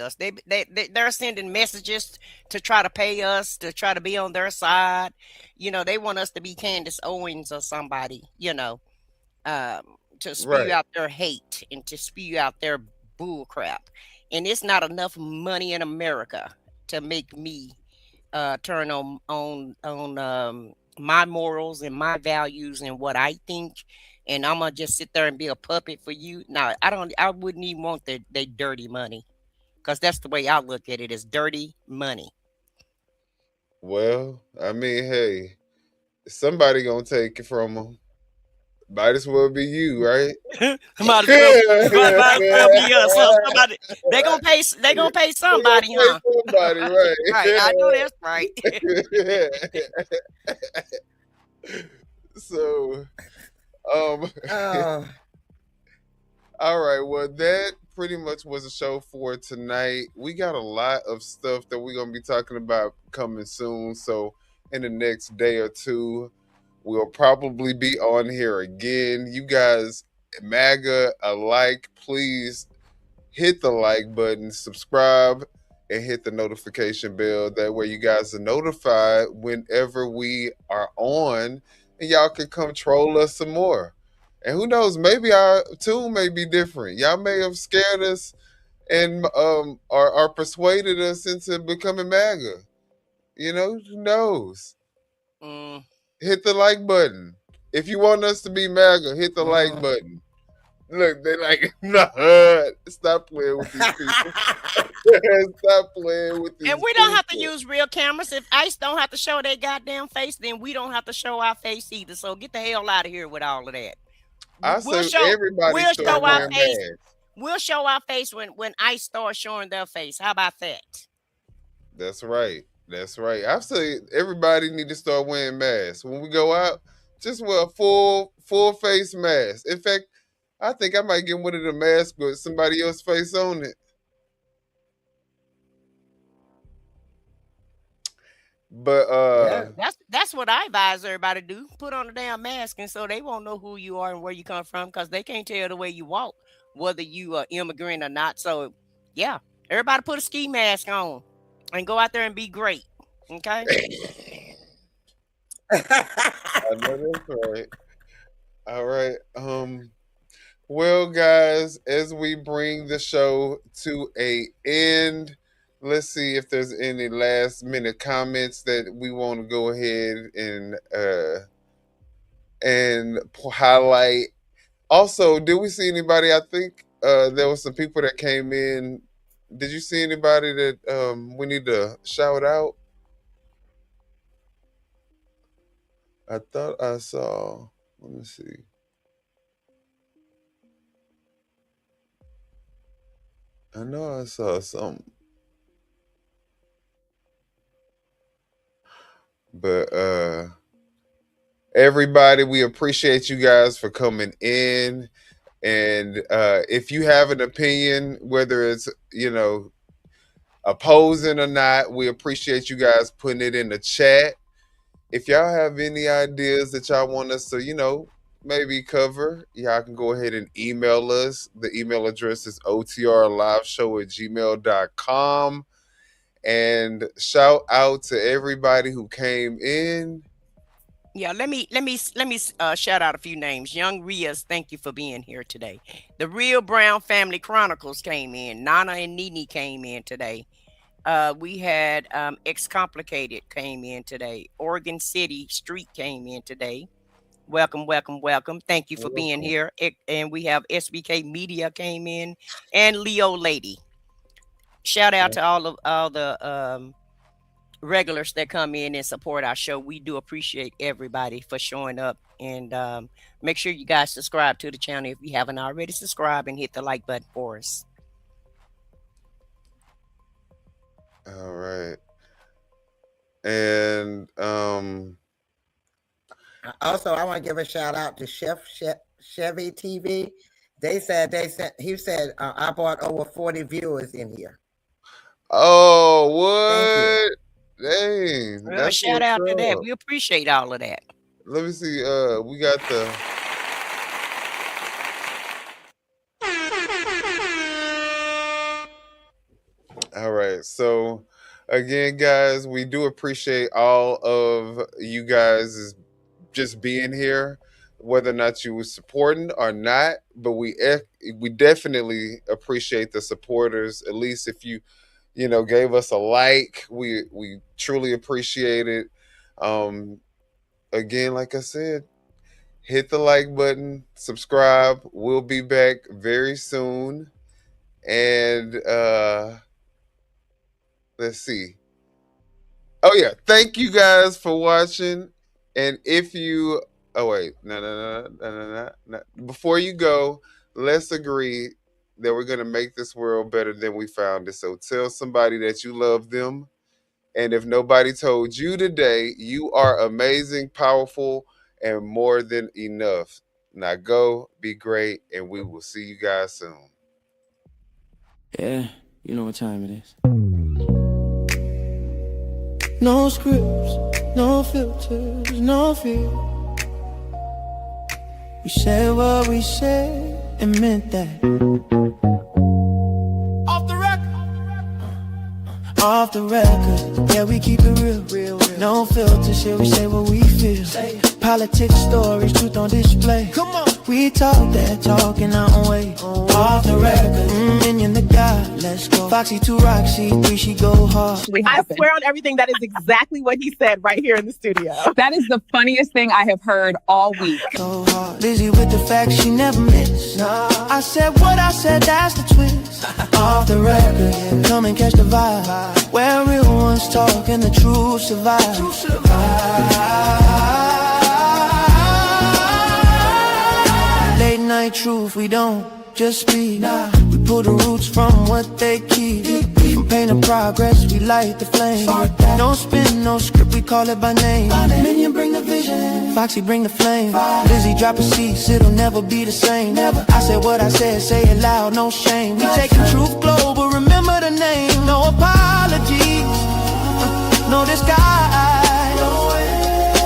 us. They're sending messages to try to pay us, to try to be on their side. They want us to be Candace Owens or somebody, to spew out their hate and to spew out their bull crap. And it's not enough money in America to make me turn on my morals and my values and what I think, and I'm gonna just sit there and be a puppet for you. No, I don't. I wouldn't even want their dirty money, because that's the way I look at it, as dirty money. Well, I mean, hey, somebody gonna take it from them. Might as well be you, right? might as well be us. So somebody they gonna pay somebody, huh? Somebody, right? Right, I know that's right. So, all right. Well, that pretty much was a show for tonight. We got a lot of stuff that we're gonna be talking about coming soon. So, in the next day or two, we'll probably be on here again. You guys, MAGA alike, please hit the like button, subscribe, and hit the notification bell. That way you guys are notified whenever we are on, and y'all can come troll us some more. And who knows, maybe our tune may be different. Y'all may have scared us and or persuaded us into becoming MAGA. You know, who knows? Hit the like button. If you want us to be MAGA, hit the like button. Look, they like, nah, stop playing with these people. Stop playing with these And we don't have to use real cameras. If ICE don't have to show their goddamn face, then we don't have to show our face either. So get the hell out of here with all of that. We'll show our face. We'll show our face when ICE starts showing their face. How about that? That's right. That's right. I've said everybody need to start wearing masks. When we go out, just wear a full face mask. In fact, I think I might get one of the masks with somebody else's face on it. But that's what I advise everybody to do. Put on a damn mask, and so they won't know who you are and where you come from, because they can't tell the way you walk, whether you are immigrant or not. So yeah, everybody put a ski mask on and go out there and be great. Okay. I know that's right. All right. Well, guys, as we bring the show to a end, let's see if there's any last minute comments that we want to go ahead and highlight. Also, did we see anybody? I think there was some people that came in. Did you see anybody that we need to shout out? I thought I saw. Let me see. I know I saw something. But everybody, we appreciate you guys for coming in. And if you have an opinion, whether it's, opposing or not, we appreciate you guys putting it in the chat. If y'all have any ideas that y'all want us to, maybe cover, y'all can go ahead and email us. The email address is otrliveshow@gmail.com. And shout out to everybody who came in. Yeah, let me shout out a few names. Young Rias, thank you for being here today. The Real Brown Family Chronicles came in. Nana and Nene came in today. We had Excomplicated came in today. Oregon City Street came in today. Welcome, welcome, welcome. Thank you for being here. And we have SBK Media came in, and Leo Lady. Shout out to all the regulars that come in and support our show. We do appreciate everybody for showing up, and make sure you guys subscribe to the channel if you haven't already subscribed, and hit the like button for us. All right. And also, I want to give a shout out to Chevy TV. He said I brought over 40 viewers in here. Oh, what? Dang. Well, shout out to that. We appreciate all of that. Let me see. We got the. All right. So, again, guys, we do appreciate all of you guys just being here, whether or not you were supporting or not. But we definitely appreciate the supporters. At least if you gave us a like. We truly appreciate it. Again, like I said, hit the like button, subscribe. We'll be back very soon. And let's see. Oh yeah, thank you guys for watching. And if you no. Before you go, let's agree that we're gonna make this world better than we found it. So tell somebody that you love them. And if nobody told you today, you are amazing, powerful, and more than enough. Now go, be great, and we will see you guys soon. Yeah, you know what time it is. No scripts, no filters, no fear. We said what we said and meant that. Off the record, yeah, we keep it real. No filter, shit, we say what we feel. Politics, stories, truth on display. Come on, we talk that talk in our own way. Off the record, Minion the God, let's go. Foxy to Roxy, 3 she go hard. I swear on everything, that is exactly what he said right here in the studio. That is the funniest thing I have heard all week. So hard, Lizzie with the facts she never miss. Nah. I said what I said, that's the twist. Off the record, yeah, come and catch the vibe. Where real ones talk and the truth survive. Late night truth, we don't just speak. We pull the roots from what they keep. From pain to progress, we light the flame. No spin, no script, we call it by name. Minion bring the vision, Foxy bring the flame. Lizzie drop a cease, it'll never be the same. I said what I said, say it loud, no shame. We taking truth global, remember the name. No apologies, no disguise.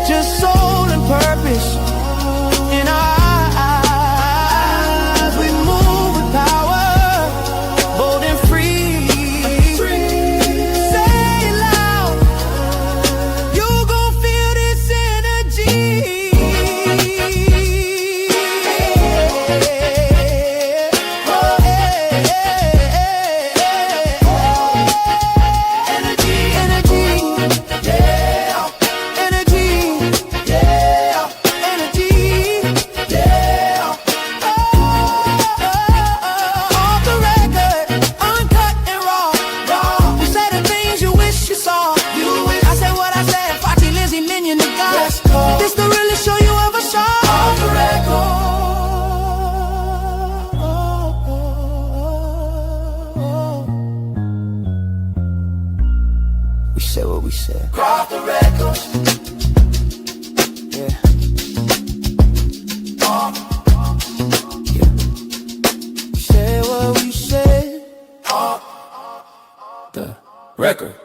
Just soul and purpose in our eyes. We move with power, bold and free. Say it loud, you gon' feel this energy. This the realest show you ever saw. Off the record. We said what we said. Off the record. Yeah. Yeah. We said what we said. Off the record.